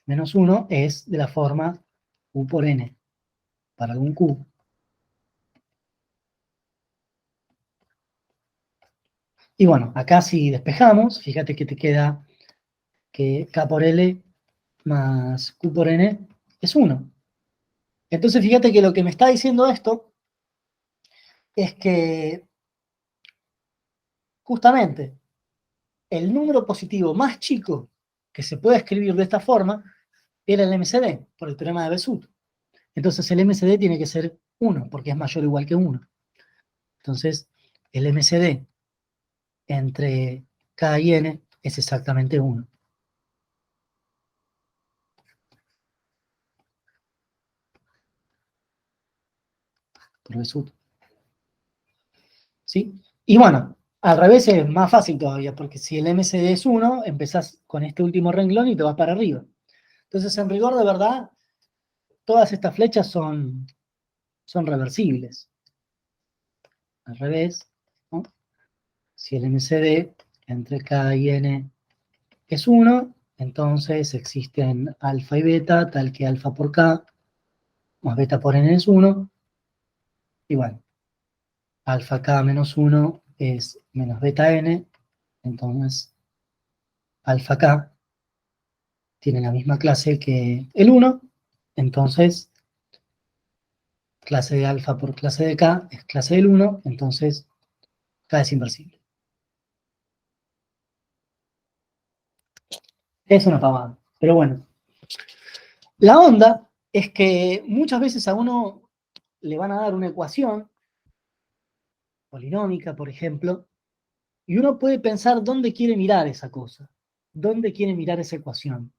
menos 1 es de la forma U por n, para algún Q. Y bueno, acá si despejamos, fíjate que te queda que K por L más Q por n es 1. Entonces fíjate que lo que me está diciendo esto es que justamente el número positivo más chico que se puede escribir de esta forma era el MCD, por el teorema de Besut. Entonces el MCD tiene que ser 1, porque es mayor o igual que 1. Entonces el MCD entre K y N es exactamente 1. Por Besut. ¿Sí? Y bueno, al revés es más fácil todavía, porque si el MCD es 1, empezás con este último renglón y te vas para arriba. Entonces, en rigor de verdad, todas estas flechas son reversibles. Al revés, ¿no? Si el MCD entre K y N es 1, entonces existen alfa y beta, tal que alfa por K más beta por N es 1. Y bueno, alfa K menos 1 es menos beta N, entonces alfa K tiene la misma clase que el 1, entonces clase de alfa por clase de K es clase del 1, entonces K es inversible. Es una pavada, pero bueno. La onda es que muchas veces a uno le van a dar una ecuación polinómica, por ejemplo, y uno puede pensar dónde quiere mirar esa cosa, dónde quiere mirar esa ecuación.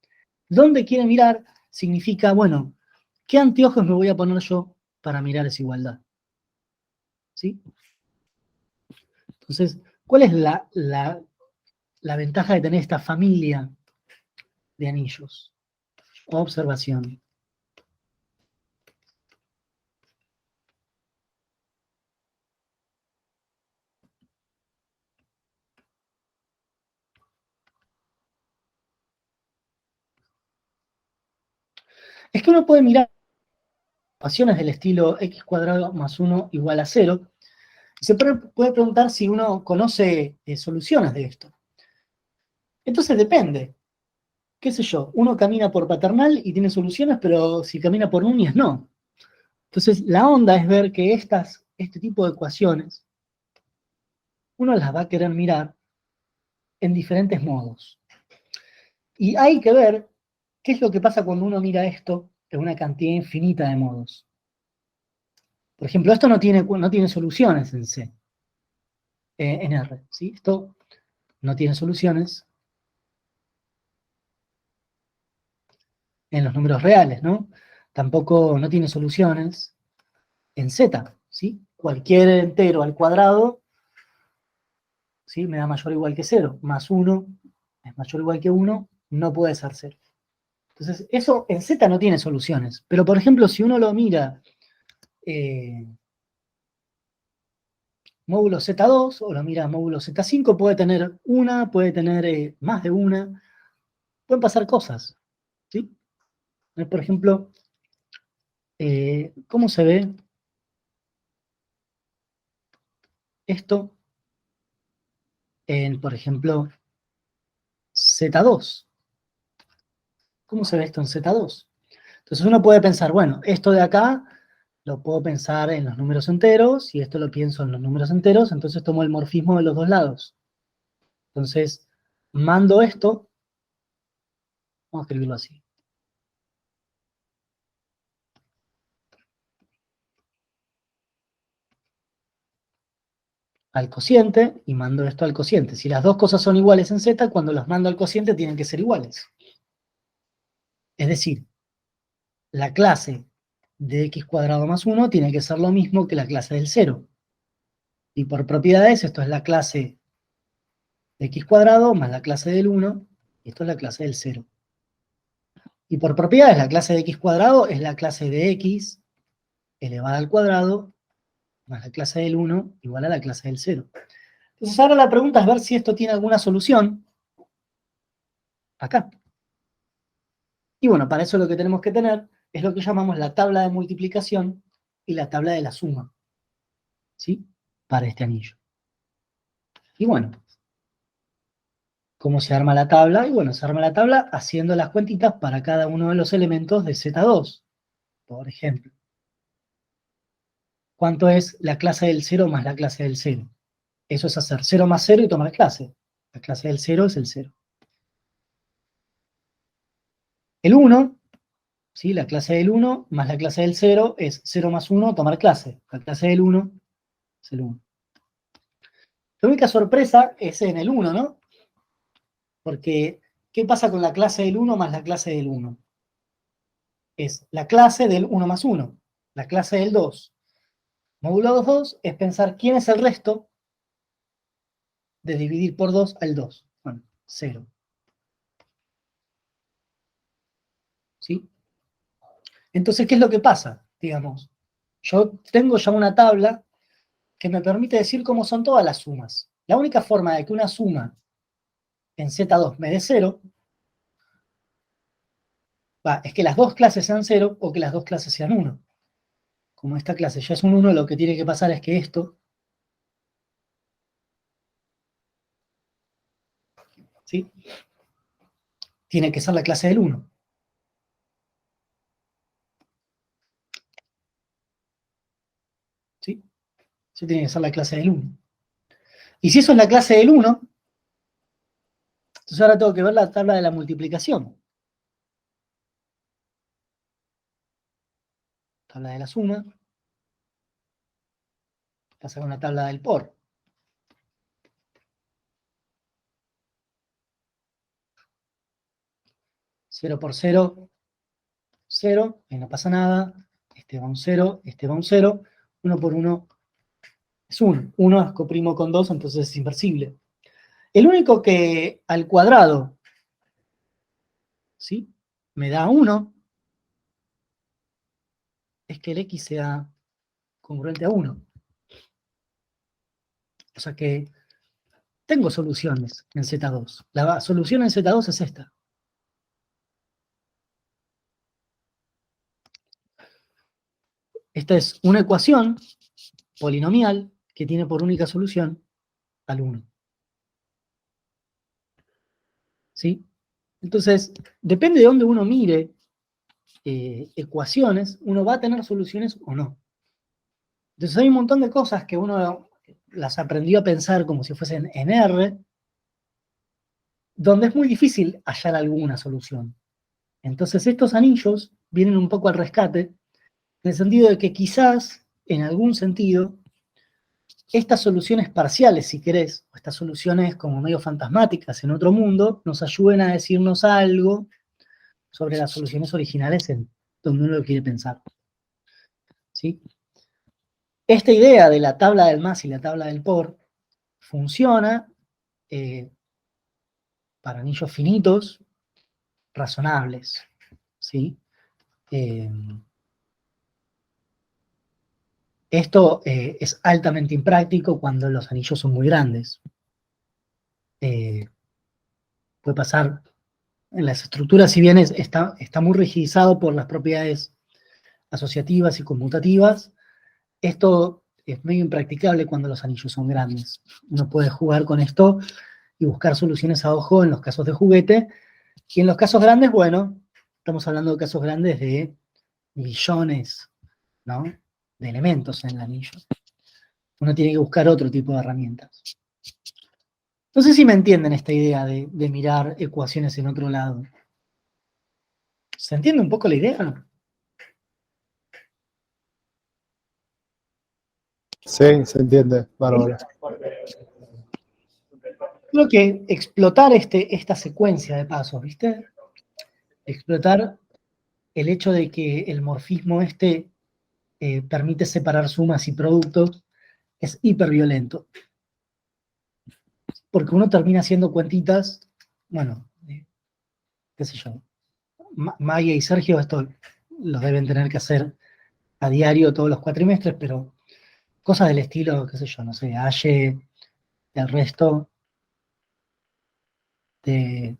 Dónde quiere mirar significa, bueno, ¿qué anteojos me voy a poner yo para mirar esa igualdad? ¿Sí? Entonces, ¿Cuál es la ventaja de tener esta familia de anillos? Observación. Es que uno puede mirar ecuaciones del estilo x cuadrado más 1 igual a 0, y se puede preguntar si uno conoce soluciones de esto. Entonces depende. ¿Qué sé yo? Uno camina por paternal y tiene soluciones, pero si camina por Núñez, no. Entonces, la onda es ver que este tipo de ecuaciones, uno las va a querer mirar en diferentes modos. Y hay que ver qué es lo que pasa cuando uno mira esto en una cantidad infinita de modos. Por ejemplo, esto no tiene soluciones en C, en R, ¿sí? Esto no tiene soluciones en los números reales, ¿no? Tampoco no tiene soluciones en Z, ¿sí? Cualquier entero al cuadrado, ¿sí? Me da mayor o igual que 0, más 1 es mayor o igual que 1, no puede ser 0. Entonces, eso en Z no tiene soluciones. Pero, por ejemplo, si uno lo mira módulo Z2 o lo mira módulo Z5, puede tener una, puede tener más de una, pueden pasar cosas, ¿sí? Por ejemplo, ¿cómo se ve esto en, por ejemplo, Z2? ¿Cómo se ve esto en Z2? Entonces uno puede pensar, bueno, esto de acá lo puedo pensar en los números enteros, y esto lo pienso en los números enteros, entonces tomo el morfismo de los dos lados. Entonces, mando esto, vamos a escribirlo así. Al cociente, y mando esto al cociente. Si las dos cosas son iguales en Z, cuando las mando al cociente tienen que ser iguales. Es decir, la clase de x cuadrado más 1 tiene que ser lo mismo que la clase del 0. Y por propiedades, esto es la clase de x cuadrado más la clase del 1, y esto es la clase del 0. Y por propiedades, la clase de x cuadrado es la clase de x elevada al cuadrado más la clase del 1 igual a la clase del 0. Entonces ahora la pregunta es ver si esto tiene alguna solución acá. Y bueno, para eso lo que tenemos que tener es lo que llamamos la tabla de multiplicación y la tabla de la suma, ¿sí? Para este anillo. Y bueno, ¿cómo se arma la tabla? Y bueno, se arma la tabla haciendo las cuentitas para cada uno de los elementos de Z2. Por ejemplo, ¿cuánto es la clase del 0 más la clase del 0? Eso es hacer 0 más 0 y tomar clase. La clase del 0 es el 0. El 1, ¿sí? La clase del 1 más la clase del 0 es 0 más 1, tomar clase. La clase del 1 es el 1. La única sorpresa es en el 1, ¿no? Porque, ¿qué pasa con la clase del 1 más la clase del 1? Es la clase del 1 más 1, la clase del 2. Módulo 2 es pensar quién es el resto de dividir por 2 al 2. Bueno, 0. ¿Sí? Entonces, ¿qué es lo que pasa? Digamos, yo tengo ya una tabla que me permite decir cómo son todas las sumas. La única forma de que una suma en Z2 me dé 0 es que las dos clases sean 0 o que las dos clases sean 1. Como esta clase ya es un 1, lo que tiene que pasar es que esto, ¿sí? Tiene que ser la clase del 1. ¿Sí? Eso tiene que ser la clase del 1. Y si eso es la clase del 1, entonces ahora tengo que ver la tabla de la multiplicación. Tabla de la suma. Pasa con la tabla del por. Cero por 0, 0, ahí no pasa nada. Este va un 0, este va un 0. 1 por 1, es 1. 1 es coprimo con 2, entonces es inversible. El único que al cuadrado, ¿sí?, me da 1 es que el x sea congruente a 1. O sea que tengo soluciones en Z2. La solución en Z2 es esta. Esta es una ecuación polinomial que tiene por única solución al 1. ¿Sí? Entonces, depende de dónde uno mire ecuaciones, uno va a tener soluciones o no. Entonces hay un montón de cosas que uno las aprendió a pensar como si fuesen en R, donde es muy difícil hallar alguna solución. Entonces estos anillos vienen un poco al rescate, en el sentido de que quizás, en algún sentido, estas soluciones parciales, si querés, o estas soluciones como medio fantasmáticas en otro mundo, nos ayuden a decirnos algo sobre las soluciones originales en donde uno lo quiere pensar. ¿Sí? Esta idea de la tabla del más y la tabla del por funciona para anillos finitos razonables. ¿Sí? Esto es altamente impráctico cuando los anillos son muy grandes. Puede pasar en las estructuras, si bien está muy rigidizado por las propiedades asociativas y conmutativas, esto es medio impracticable cuando los anillos son grandes. Uno puede jugar con esto y buscar soluciones a ojo en los casos de juguete, y en los casos grandes, bueno, estamos hablando de casos grandes de millones, ¿no?, de elementos en el anillo. Uno tiene que buscar otro tipo de herramientas. No sé si me entienden esta idea de mirar ecuaciones en otro lado. ¿Se entiende un poco la idea? Sí, se entiende, bárbaro. Creo que explotar esta secuencia de pasos, ¿viste? Explotar el hecho de que el morfismo permite separar sumas y productos es hiperviolento. Porque uno termina haciendo cuentitas, bueno, qué sé yo, Maya y Sergio esto lo deben tener que hacer a diario todos los cuatrimestres, pero cosas del estilo, qué sé yo, no sé, halle el resto de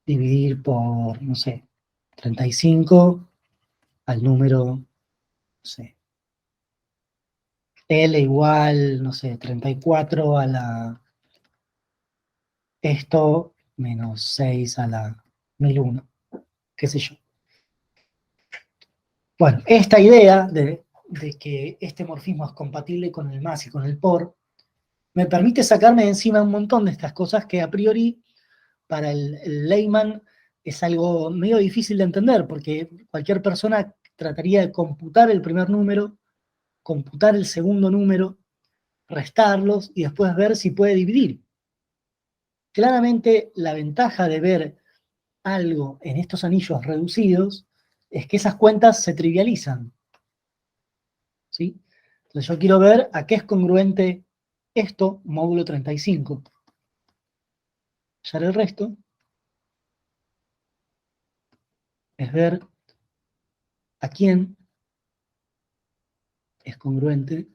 dividir por, no sé, 35 al número, no sé, L igual, no sé, 34 a la esto menos 6 a la 1001, qué sé yo. Bueno, esta idea de que este morfismo es compatible con el más y con el por, me permite sacarme de encima un montón de estas cosas que a priori para el layman es algo medio difícil de entender, porque cualquier persona trataría de computar el primer número, computar el segundo número, restarlos y después ver si puede dividir. Claramente la ventaja de ver algo en estos anillos reducidos es que esas cuentas se trivializan. ¿Sí? Entonces yo quiero ver a qué es congruente esto, módulo 35. Ya el resto es ver a quién es congruente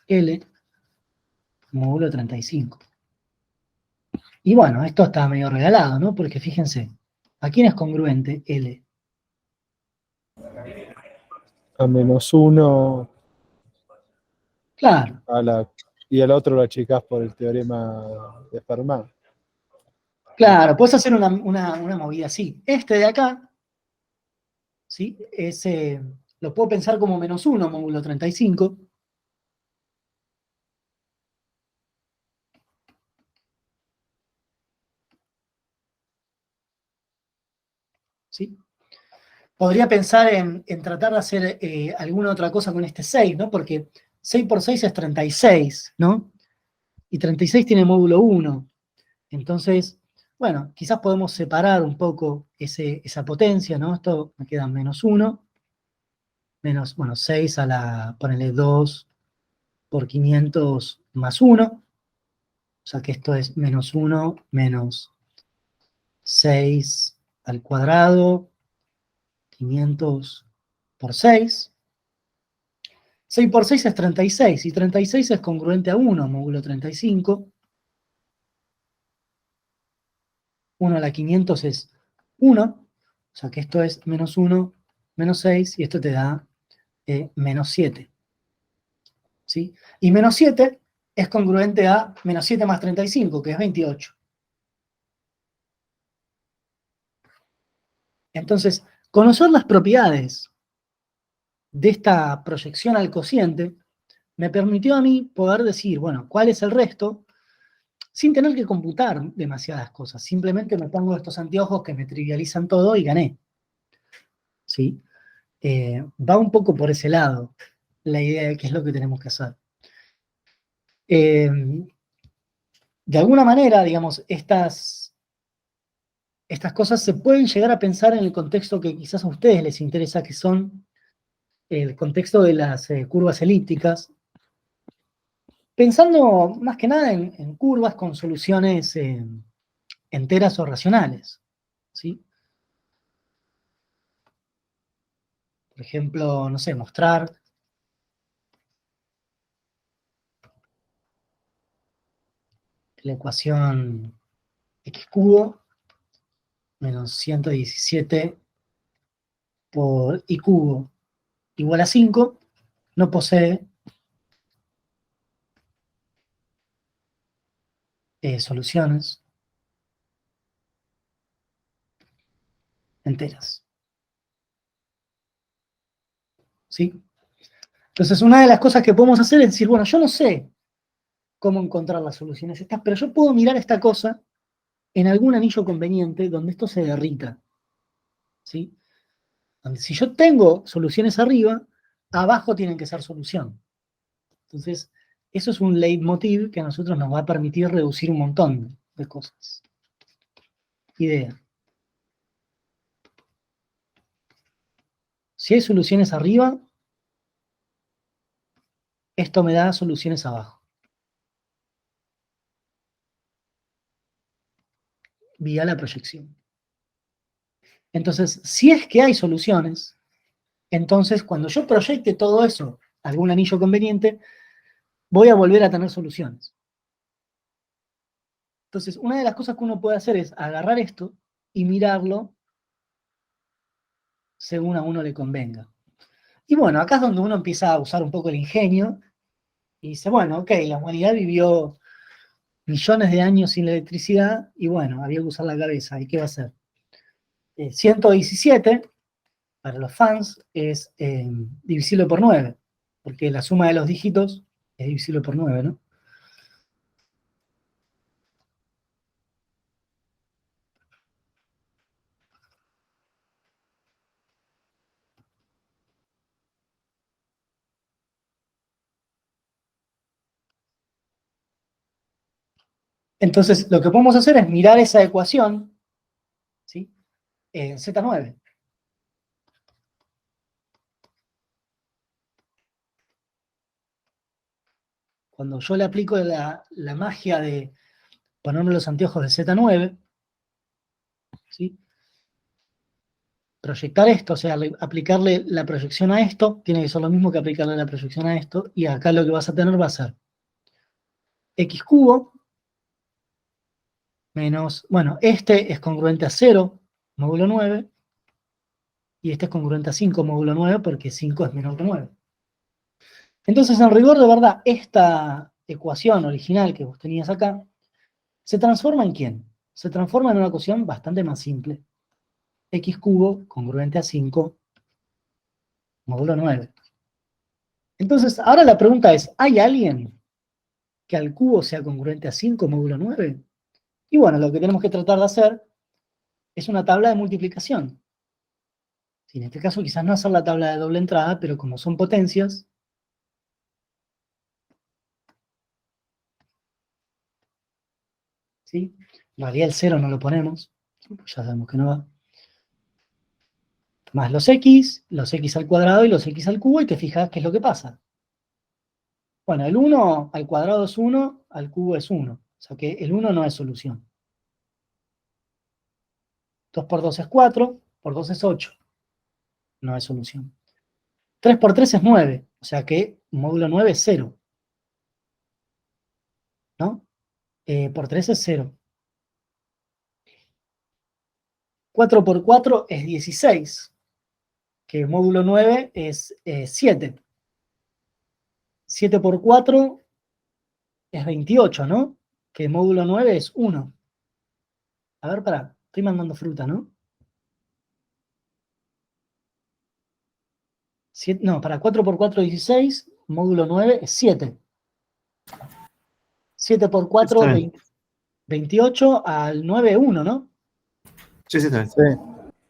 L, módulo 35. Y bueno, esto está medio regalado, ¿no? Porque fíjense, ¿a quién es congruente L? A -1 Claro, y el otro lo achicás por el teorema de Fermat. claro, puedes hacer una movida así. Este de acá, ¿sí? Lo puedo pensar como -1, módulo 35. ¿Sí? Podría pensar en tratar de hacer alguna otra cosa con este 6, ¿no? Porque 6 por 6 es 36, ¿no? Y 36 tiene módulo 1. Entonces, bueno, quizás podemos separar un poco esa potencia, ¿no? Esto me queda -1, menos, bueno, 6 a la, ponele 2 por 500 más 1, o sea que esto es menos 1 menos 6 al cuadrado, 500 por 6. 6 por 6 es 36, y 36 es congruente a 1, módulo 35. 1 a la 500 es 1, o sea que esto es menos 1, menos 6, y esto te da menos 7. ¿Sí? Y menos 7 es congruente a menos 7 más 35, que es 28. Entonces, conocer las propiedades de esta proyección al cociente me permitió a mí poder decir, bueno, ¿cuál es el resto? Sin tener que computar demasiadas cosas. Simplemente me pongo estos anteojos que me trivializan todo y gané. ¿Sí? Va un poco por ese lado la idea de qué es lo que tenemos que hacer. De alguna manera, digamos, estas cosas se pueden llegar a pensar en el contexto que quizás a ustedes les interesa, que son el contexto de las curvas elípticas, pensando más que nada en curvas con soluciones enteras o racionales, ¿sí? Por ejemplo, no sé, mostrar la ecuación x cubo menos 117 por y cubo igual a 5 no posee soluciones enteras. ¿Sí? Entonces, una de las cosas que podemos hacer es decir, bueno, yo no sé cómo encontrar las soluciones estas, pero yo puedo mirar esta cosa en algún anillo conveniente donde esto se derrita. ¿Sí? Donde si yo tengo soluciones arriba, abajo tienen que ser solución. Entonces, eso es un leitmotiv que a nosotros nos va a permitir reducir un montón de cosas. Idea. Si hay soluciones arriba, esto me da soluciones abajo. Vía la proyección. Entonces, si es que hay soluciones, entonces cuando yo proyecte todo eso a algún anillo conveniente, voy a volver a tener soluciones. Entonces, una de las cosas que uno puede hacer es agarrar esto y mirarlo según a uno le convenga. Y bueno, acá es donde uno empieza a usar un poco el ingenio y dice, bueno, ok, la humanidad vivió millones de años sin la electricidad y bueno, había que usar la cabeza. ¿Y qué va a hacer? 117, para los fans, es divisible por 9, porque la suma de los dígitos es divisible por 9, ¿no? Entonces, lo que podemos hacer es mirar esa ecuación, ¿sí? En Z9. Cuando yo le aplico la magia de ponerme los anteojos de Z9, ¿sí? Proyectar esto, o sea, aplicarle la proyección a esto, tiene que ser lo mismo que aplicarle la proyección a esto, y acá lo que vas a tener va a ser x cubo menos, bueno, este es congruente a 0, módulo 9, y este es congruente a 5, módulo 9, porque 5 es menor que 9. Entonces, en rigor de verdad, esta ecuación original que vos tenías acá, ¿se transforma en quién? Se transforma en una ecuación bastante más simple. X cubo congruente a 5, módulo 9. Entonces, ahora la pregunta es, ¿hay alguien que al cubo sea congruente a 5, módulo 9? Y bueno, lo que tenemos que tratar de hacer es una tabla de multiplicación. En este caso quizás no hacer la tabla de doble entrada, pero como son potencias, ¿sí? En realidad el 0 no lo ponemos, pues ya sabemos que no va. Más los x al cuadrado y los x al cubo, y te fijas qué es lo que pasa. Bueno, el 1 al cuadrado es 1, al cubo es 1. O sea que el 1 no es solución. 2 por 2 es 4, por 2 es 8. No es solución. 3 por 3 es 9. O sea que módulo 9 es 0. ¿No? Por 3 es 0. 4 por 4 es 16. Que módulo 9 es 7. 7 por 4 es 28, ¿no? Que módulo 9 es 1. A ver, pará, estoy mandando fruta, ¿no? No, para 4 por 4 es 16, módulo 9 es 7. 7 por 4, 28, al 9, 1, ¿no? Sí, sí, está bien.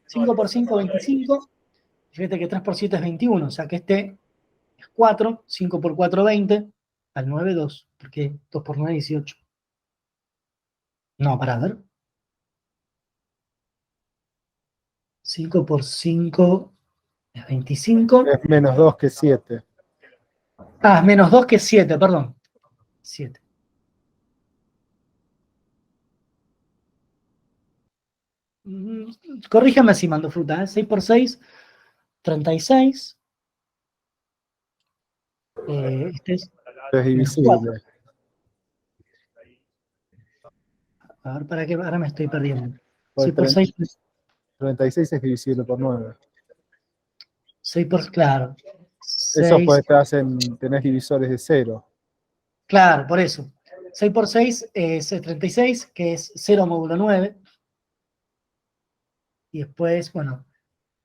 Sí. 5 por 5, 25. Fíjate que 3 por 7 es 21, o sea que este es 4, 5 por 4, 20, al 9, 2, porque 2 por 9, 18. No, para ver. 5 por 5 es 25. Es menos 2 que 7. Ah, menos 2 que 7, perdón. 7. Corríjame si mando fruta, ¿eh? 6 por 6, 36. Este es Es menos 4. divisible. A ver, ¿para qué? Ahora me estoy perdiendo. Pues 6 por 6, 36 es divisible por 9. 6 por, claro. Eso 6, pues tenés divisores de 0. claro, por eso. 6 por 6 es 36, que es 0 módulo 9. Y después, bueno,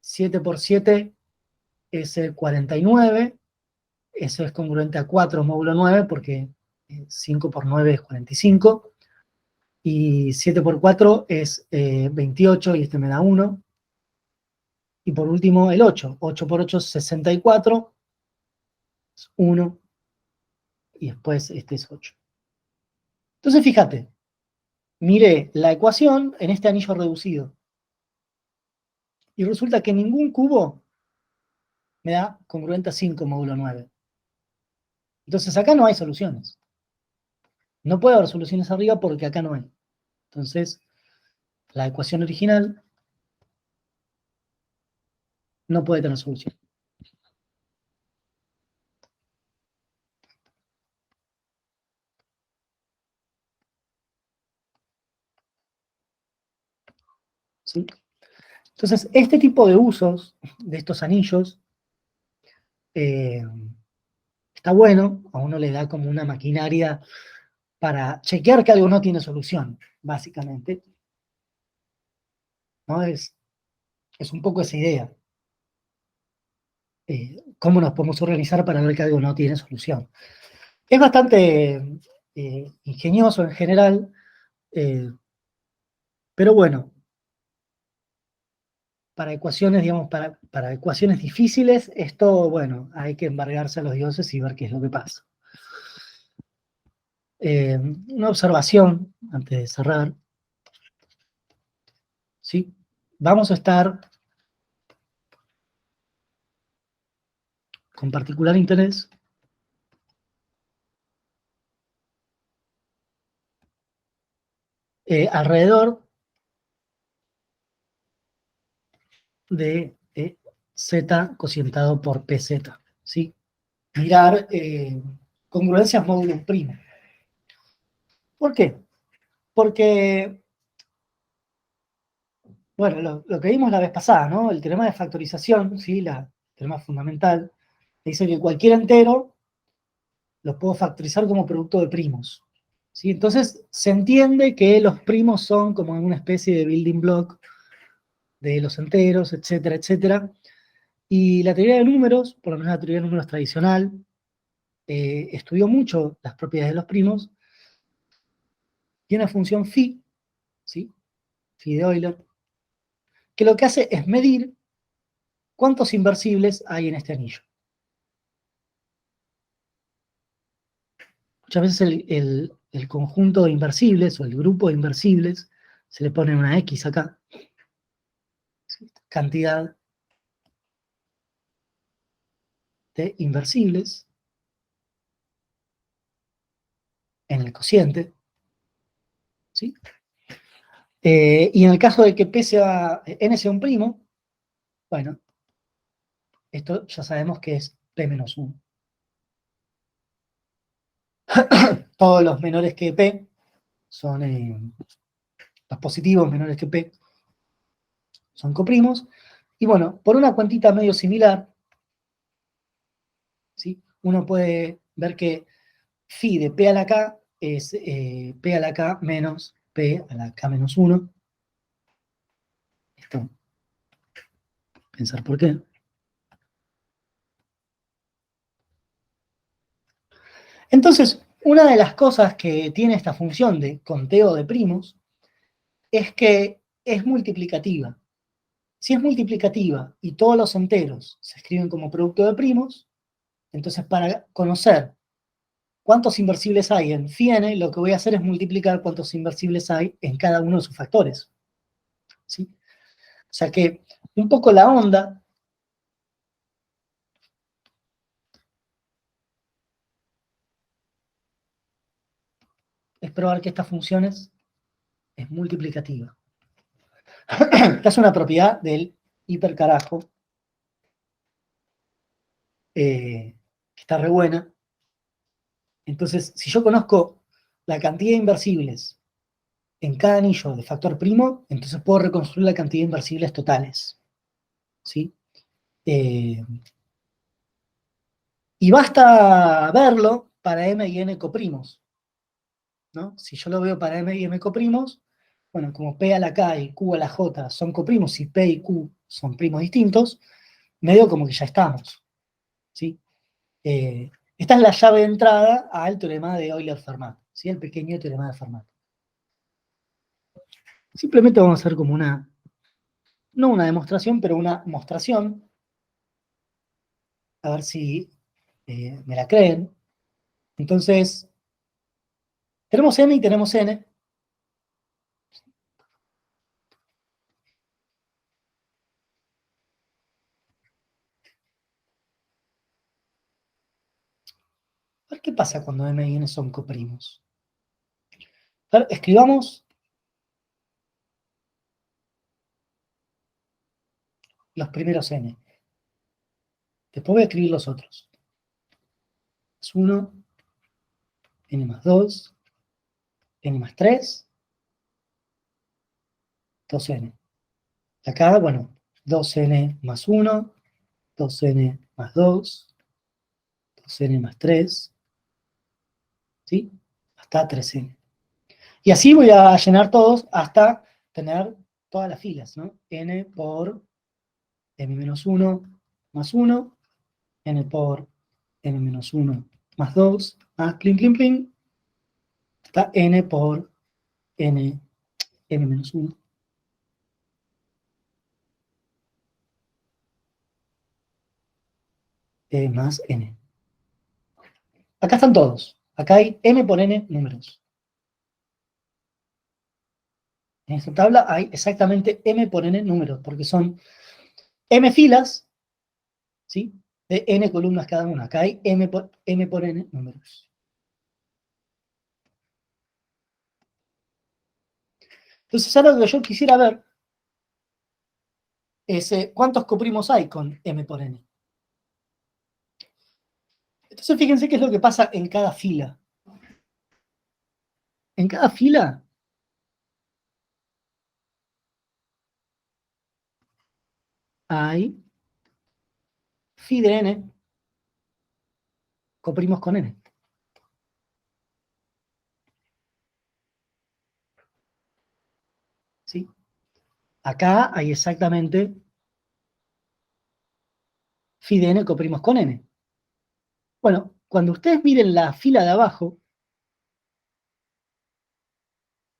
7 por 7 es 49. Eso es congruente a 4 módulo 9, porque 5 por 9 es 45. Y 7 por 4 es 28, y este me da 1. Y por último, el 8. 8 por 8 es 64, es 1. Y después este es 8. Entonces, fíjate, miré la ecuación en este anillo reducido. Y resulta que ningún cubo me da congruente a 5 módulo 9. Entonces acá no hay soluciones. No puede haber soluciones arriba porque acá no hay. Entonces, la ecuación original no puede tener solución. ¿Sí? Entonces, este tipo de usos de estos anillos está bueno, a uno le da como una maquinaria para chequear que algo no tiene solución, básicamente. ¿No? Es un poco esa idea. Cómo nos podemos organizar para ver que algo no tiene solución. Es bastante ingenioso en general, pero bueno, para ecuaciones, digamos, para ecuaciones difíciles, esto, bueno, hay que embargarse a los dioses y ver qué es lo que pasa. Una observación antes de cerrar. ¿Sí? Vamos a estar con particular interés alrededor de Z cocientado por PZ. ¿Sí? Mirar congruencias módulos primo. ¿Por qué? Porque, bueno, lo que vimos la vez pasada, ¿no? El teorema de factorización, ¿sí? El teorema fundamental, dice que cualquier entero lo puedo factorizar como producto de primos. ¿Sí? Entonces, se entiende que los primos son como una especie de building block de los enteros, etcétera, etcétera. Y la teoría de números, por lo menos la teoría de números tradicional, estudió mucho las propiedades de los primos. Tiene una función phi, ¿sí? Phi de Euler, que lo que hace es medir cuántos inversibles hay en este anillo. Muchas veces el conjunto de inversibles o el grupo de inversibles se le pone una X acá. Cantidad de inversibles. en el cociente, ¿sí? Y en el caso de que n sea un primo, bueno, esto ya sabemos que es p menos 1. Todos los menores que p son los positivos menores que p son coprimos. Y bueno, por una cuantita medio similar, ¿sí? Uno puede ver que phi de p a la k es p a la k menos p a la k menos 1. Esto, pensar por qué. Entonces, una de las cosas que tiene esta función de conteo de primos es que es multiplicativa. Si es multiplicativa y todos los enteros se escriben como producto de primos, entonces para conocer cuántos inversibles hay en phi n, lo que voy a hacer es multiplicar cuántos inversibles hay en cada uno de sus factores. ¿Sí? O sea que un poco la onda es probar que esta función es multiplicativa. Esta es una propiedad del hipercarajo, que está re buena. Entonces, si yo conozco la cantidad de inversibles en cada anillo de factor primo, entonces puedo reconstruir la cantidad de inversibles totales. ¿Sí? Y basta verlo para m y n coprimos, ¿no? Si yo lo veo para m y m coprimos, bueno, como p a la k y q a la j son coprimos y p y q son primos distintos, medio como que ya estamos. ¿Sí? Esta es la llave de entrada al teorema de Euler-Fermat, ¿sí? El pequeño teorema de Fermat. Simplemente vamos a hacer como no una demostración, pero una mostración, a ver si me la creen. Entonces, tenemos n y tenemos n. A ver qué pasa cuando m y n son coprimos. A ver, escribamos los primeros n. Después voy a escribir los otros. Es 1, n más 2, n más 3, 2n. Acá, bueno, 2n más 1, 2n más 2, 2n más 3, ¿sí? Hasta 3n. Y así voy a llenar todos hasta tener todas las filas, ¿no? N por m-1 más 1, n por n-1 más 2, más plin, plin, plin, hasta n por m-1 más n. Acá están todos. Acá hay m por n números. En esta tabla hay exactamente m por n números, porque son m filas, ¿sí? De n columnas cada una. Acá hay m por n números. Entonces ahora lo que yo quisiera ver es cuántos coprimos hay con m por n. Entonces fíjense qué es lo que pasa en cada fila. En cada fila hay phi de n coprimos con n. ¿Sí? Acá hay exactamente phi de n coprimos con n. Bueno, cuando ustedes miren la fila de abajo,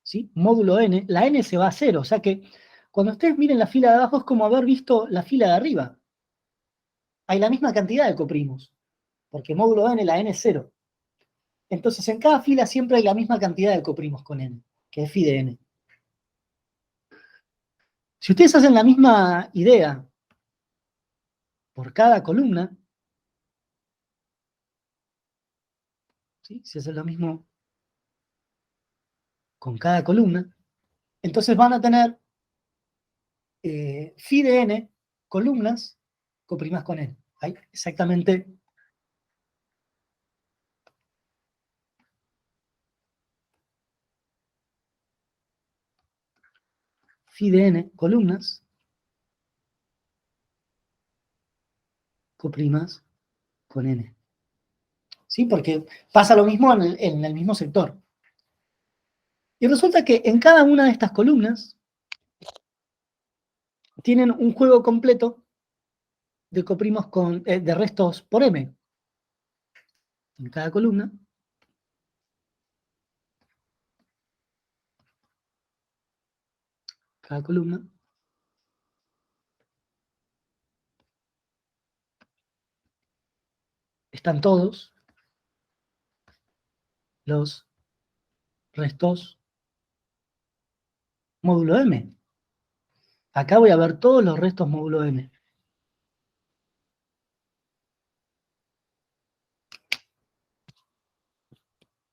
¿sí? Módulo n, la n se va a 0, o sea que cuando ustedes miren la fila de abajo es como haber visto la fila de arriba. Hay la misma cantidad de coprimos, porque módulo n, la n es 0. Entonces en cada fila siempre hay la misma cantidad de coprimos con n, que es phi de n. Si ustedes hacen la misma idea por cada columna, ¿sí? Si hacen lo mismo con cada columna, entonces van a tener phi de n columnas coprimas con n. Hay exactamente phi de n columnas coprimas con n. ¿Sí? Porque pasa lo mismo en el mismo sector. Y resulta que en cada una de estas columnas tienen un juego completo de coprimos de restos por m. En cada columna están todos los restos módulo m. Acá voy a ver todos los restos módulo m.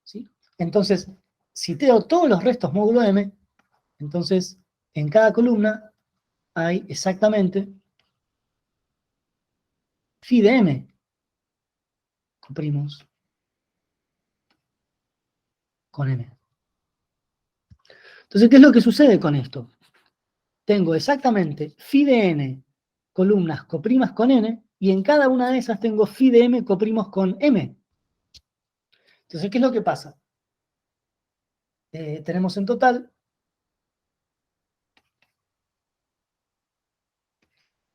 ¿Sí? Entonces, si tengo todos los restos módulo m, entonces en cada columna hay exactamente phi de m comprimos con m. Entonces, ¿qué es lo que sucede con esto? Tengo exactamente phi de n columnas coprimas con n, y en cada una de esas tengo phi de m coprimos con m. Entonces, ¿qué es lo que pasa? Tenemos en total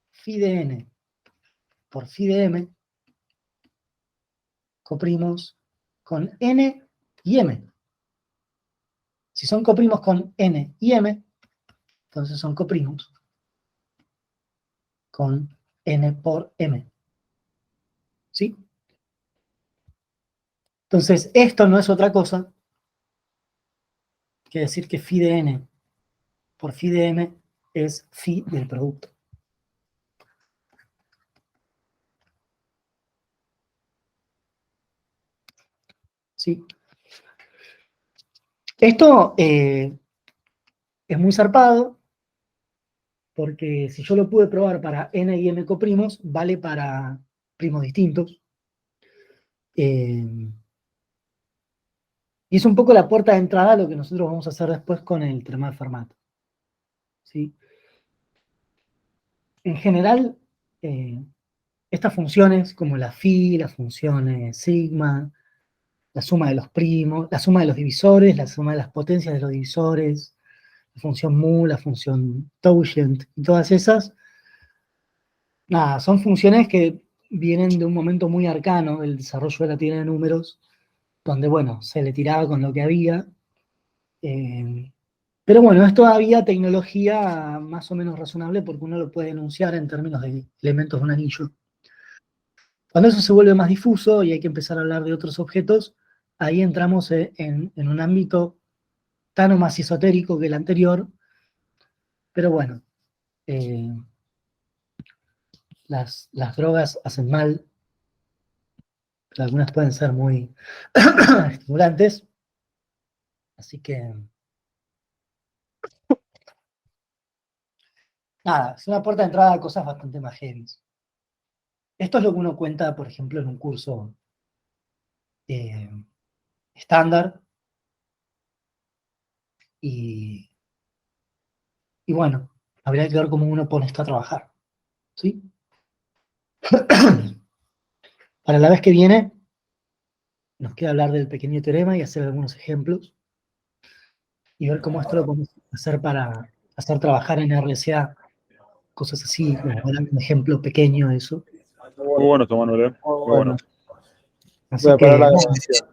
phi de n por phi de m coprimos con n y m. Si son coprimos con n y m, entonces son coprimos con n por m. ¿Sí? Entonces, esto no es otra cosa que decir que phi de n por phi de m es phi del producto. ¿Sí? Esto es muy zarpado, porque si yo lo pude probar para n y m coprimos, vale para primos distintos. Y es un poco la puerta de entrada a lo que nosotros vamos a hacer después con el teorema de Fermat. ¿Sí? En general, estas funciones, como la phi, las funciones sigma, la suma de los primos, la suma de los divisores, la suma de las potencias de los divisores, la función mu, la función tangent, y todas esas, nada, son funciones que vienen de un momento muy arcano del desarrollo de la teoría de números, donde, bueno, se le tiraba con lo que había. Pero bueno, es todavía tecnología más o menos razonable, porque uno lo puede enunciar en términos de elementos de un anillo. Cuando eso se vuelve más difuso y hay que empezar a hablar de otros objetos, ahí entramos en un ámbito tan o más esotérico que el anterior. Pero bueno, las drogas hacen mal, pero algunas pueden ser muy estimulantes. Así que, nada, es una puerta de entrada a cosas bastante más heavy. Esto es lo que uno cuenta, por ejemplo, en un curso estándar. Y bueno, habría que ver cómo uno pone esto a trabajar. ¿Sí? Para la vez que viene, nos queda hablar del pequeño teorema y hacer algunos ejemplos. Y ver cómo esto lo podemos hacer para hacer trabajar en RCA. Cosas así, como un ejemplo pequeño de eso. Muy bueno esto, Manuel. Muy Muy bueno. bueno. Así Voy a que, parar la bueno, grabación.